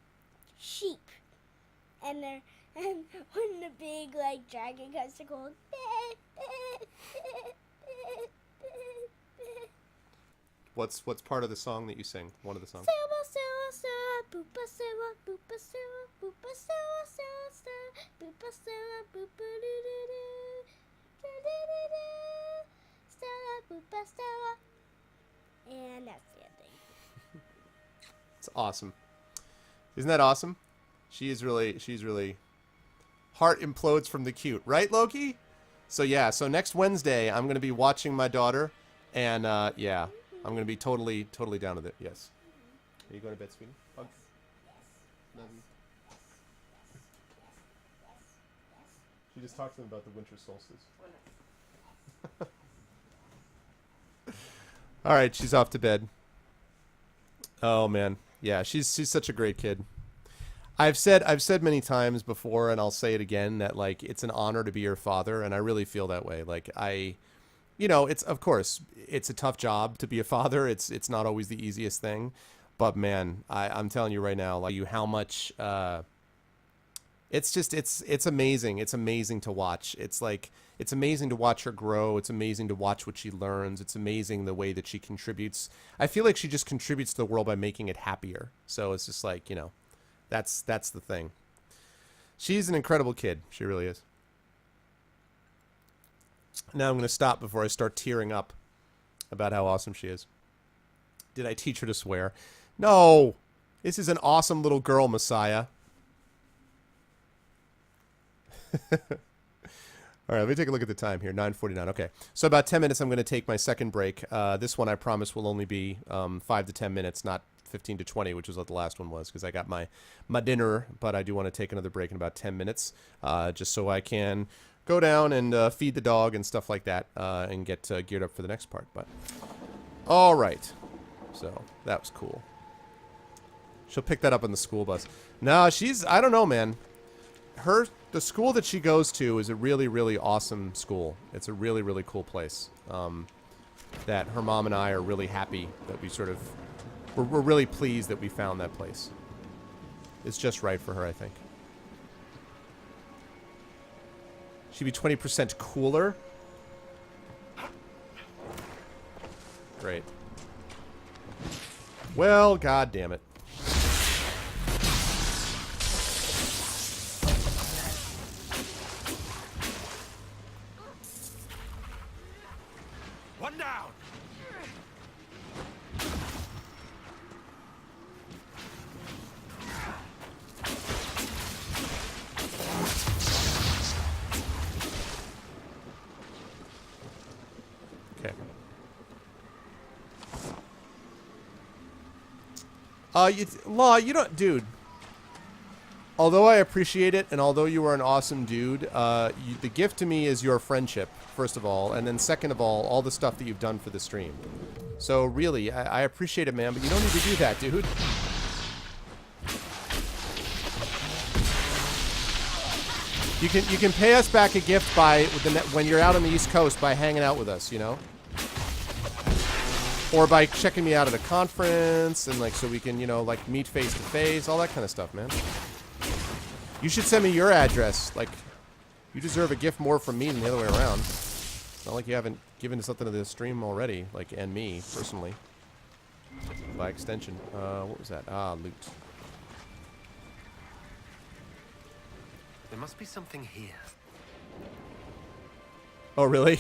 sheep. And when the big dragon comes to go, What's part of the song that you sing? One of the songs. And that's the ending. It's awesome. Isn't that awesome? She's really heart implodes from the cute, right, Loki? So yeah, so next Wednesday I'm gonna be watching my daughter, and yeah, I'm gonna be totally down with it. Yes. Are you going to bed, sweetie? Hugs? Love you. She just talked to them about the winter solstice. All right, she's off to bed. Oh man, yeah, she's such a great kid. I've said many times before, and I'll say it again, that it's an honor to be your father, and I really feel that way. It's, of course, it's a tough job to be a father. It's not always the easiest thing, but man, I'm telling you right now, how much, it's amazing. It's amazing to watch. It's amazing to watch her grow. It's amazing to watch what she learns. It's amazing the way that she contributes. I feel like she just contributes to the world by making it happier. So it's just that's the thing. She's an incredible kid. She really is. Now I'm going to stop before I start tearing up about how awesome she is. Did I teach her to swear? No! This is an awesome little girl, Messiah. All right, let me take a look at the time here. 9:49. Okay. So about 10 minutes, I'm going to take my second break. This one, I promise, will only be 5 to 10 minutes, not 15 to 20, which is what the last one was, because I got my dinner, but I do want to take another break in about 10 minutes, just so I can go down and feed the dog and stuff like that, and get geared up for the next part. But all right, so that was cool. She'll pick that up on the school bus. No, I don't know, man. The school that she goes to is a really, really awesome school. It's a really, really cool place. That her mom and I are really happy that we're really pleased that we found that place. It's just right for her, I think. She'd be 20% cooler. Great. Well, god damn it. One down. Okay. Law, you don't, dude. Although I appreciate it, and although you are an awesome dude, the gift to me is your friendship, first of all, and then second of all the stuff that you've done for the stream. So really, I appreciate it, man, but you don't need to do that, dude. You can pay us back a gift by when you're out on the East Coast by hanging out with us, you know, or by checking me out at a conference and like so we can, you know, like meet face to face, all that kind of stuff, man. You should send me your address. Like, you deserve a gift more from me than the other way around. It's not like you haven't given something to the stream already, like, and me personally, by extension. What was that? Ah, loot. There must be something here. Oh, really?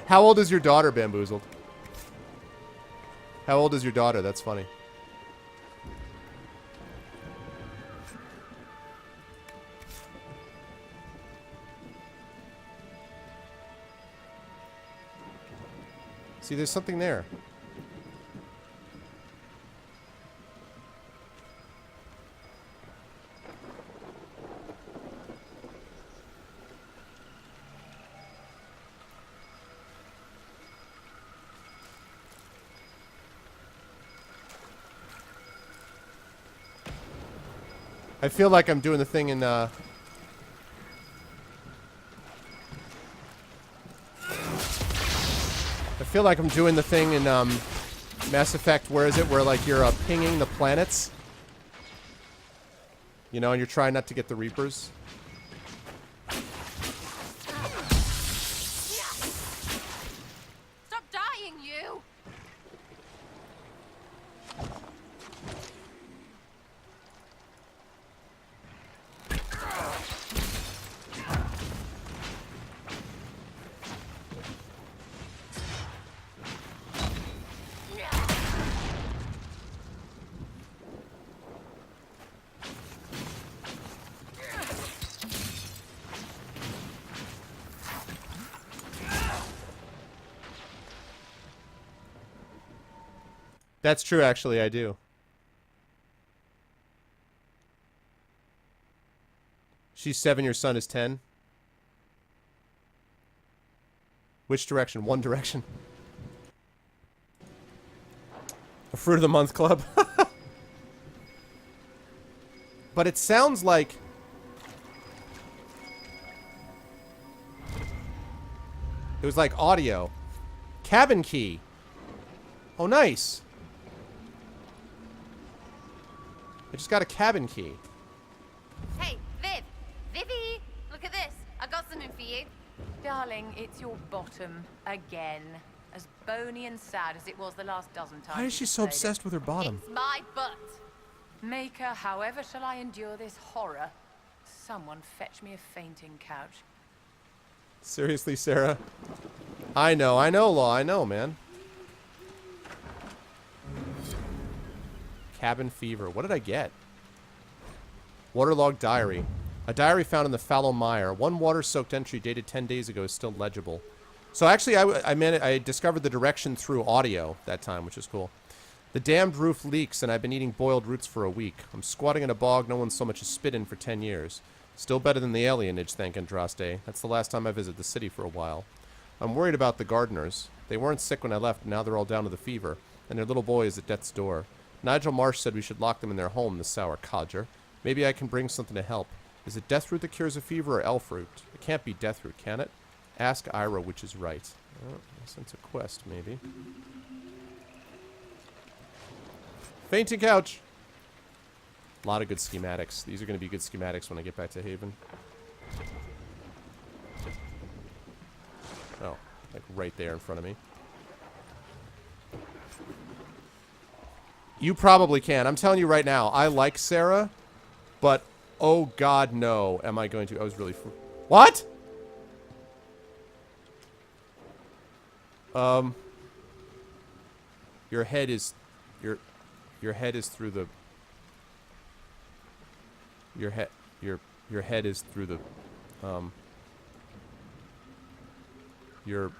How old is your daughter, Bamboozled? How old is your daughter? That's funny. See, there's something there. I feel like I'm doing the thing in, I feel like I'm doing the thing in, Mass Effect, where is it? Where, like, you're, pinging the planets. You know, and you're trying not to get the Reapers. Stop dying, you! That's true, actually, I do. She's 7, your son is 10. Which direction? One Direction. A Fruit of the Month Club. But it sounds like... It was like audio. Cabin key. Oh, nice. I just got a cabin key. Hey, Viv! Vivi! Look at this. I got something for you. Darling, it's your bottom again. As bony and sad as it was the last dozen times. Why is she you so played obsessed with her bottom? It's my butt. it. Maker, however shall I endure this horror? Someone fetch me a fainting couch. Seriously, Sarah? I know, Law, I know, man. Cabin fever. What did I get? Waterlogged diary. A diary found in the fallow mire. One water-soaked entry dated 10 days ago is still legible. So actually, I discovered the direction through audio that time, which is cool. The damned roof leaks, and I've been eating boiled roots for a week. I'm squatting in a bog no one's so much as spit in for 10 years. Still better than the alienage, thank Andraste. That's the last time I visited the city for a while. I'm worried about the gardeners. They weren't sick when I left, and now they're all down to the fever, and their little boy is at death's door. Nigel Marsh said we should lock them in their home, the sour codger. Maybe I can bring something to help. Is it deathroot that cures a fever or elfroot? It can't be deathroot, can it? Ask Ira which is right. Oh, I sense a quest, maybe. Fainting couch! A lot of good schematics. These are going to be good schematics when I get back to Haven. Oh, like right there in front of me. You probably can. I'm telling you right now, I like Sarah, but oh god no, am I going to... I was really... What?! Your head is... Your head is through the... Your head is through the... Your...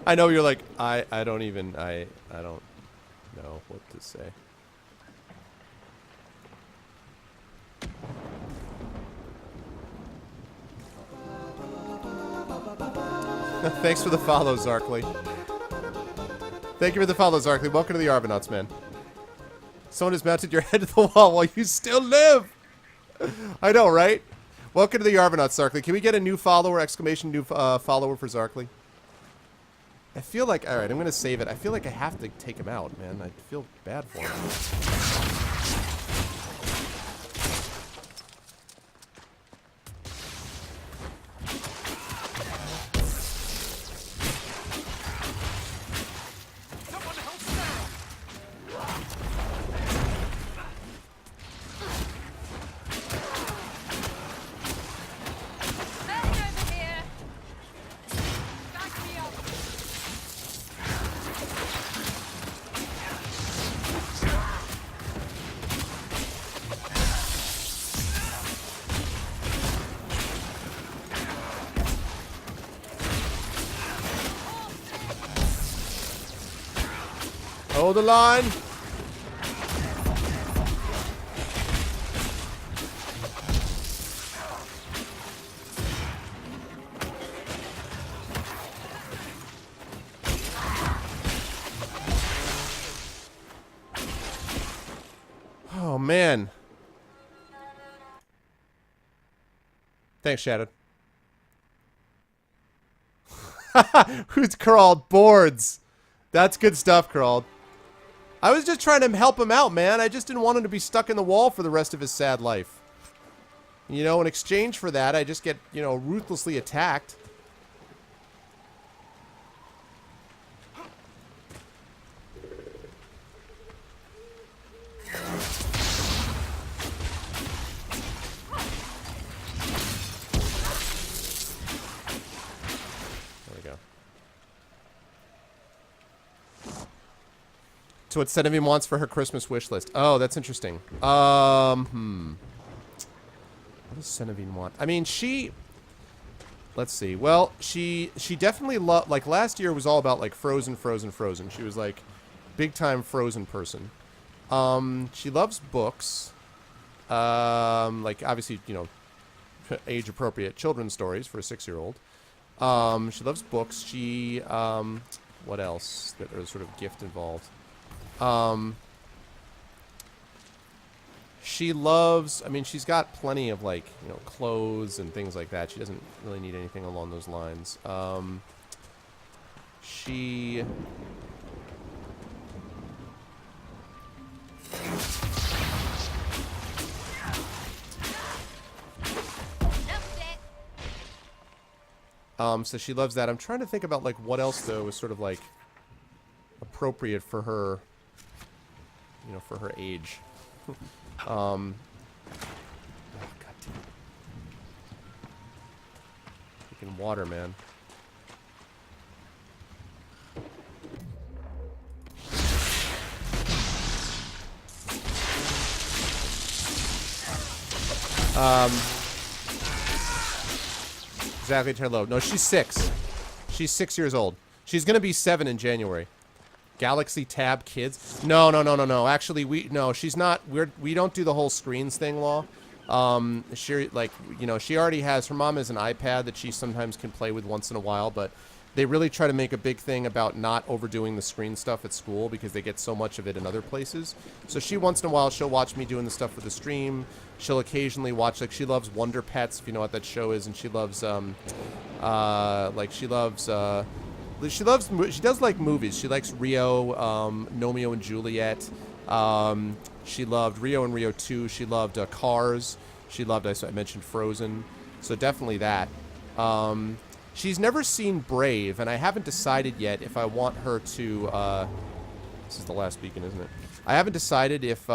I know you're like, I don't even, I don't know what to say. Thanks for the follow, Zarkly. Thank you for the follow, Zarkly. Welcome to the Argonauts, man. Someone has mounted your head to the wall while you still live. I know, right? Welcome to the Argonauts, Zarkly. Can we get a new follower, exclamation, new follower for Zarkly? I feel like, alright, I'm going to save it. I feel like I have to take him out, man. I feel bad for him. Hold the line. Oh, man. Thanks, Shadowed. Who's crawled? Boards. That's good stuff, crawled. I was just trying to help him out, man. I just didn't want him to be stuck in the wall for the rest of his sad life. You know, in exchange for that, I just get, you know, ruthlessly attacked. So what Senevian wants for her Christmas wish list. Oh, that's interesting. What does Senevian want? I mean, let's see. Well, she definitely loved, like, last year was all about, like, Frozen. She was, like, big-time Frozen person. She loves books. Like, obviously, you know, age-appropriate children's stories for a 6-year-old. She loves books. She, what else? There's sort of gift involved. She loves, I mean, she's got plenty of, like, you know, clothes and things like that. She doesn't really need anything along those lines. She... so she loves that. I'm trying to think about, like, what else, though, is sort of, like, appropriate for her, you know, for her age. Oh, God damn. Freaking water, man. Exactly, turn low. No, she's 6. She's 6 years old. She's gonna be 7 in January. Galaxy Tab Kids? No. Actually, she's not. We don't do the whole screens thing, Law. She, like, you know, she already has, her mom has an iPad that she sometimes can play with once in a while, but they really try to make a big thing about not overdoing the screen stuff at school because they get so much of it in other places. So she, once in a while, she'll watch me doing the stuff for the stream. She'll occasionally watch, like, she loves Wonder Pets, if you know what that show is, and she loves, she does like movies. She likes Rio, Romeo and Juliet. She loved Rio and Rio 2. She loved Cars. She loved, I mentioned Frozen. So definitely that. She's never seen Brave, and I haven't decided yet if I want her to, this is the last beacon, isn't it? I haven't decided if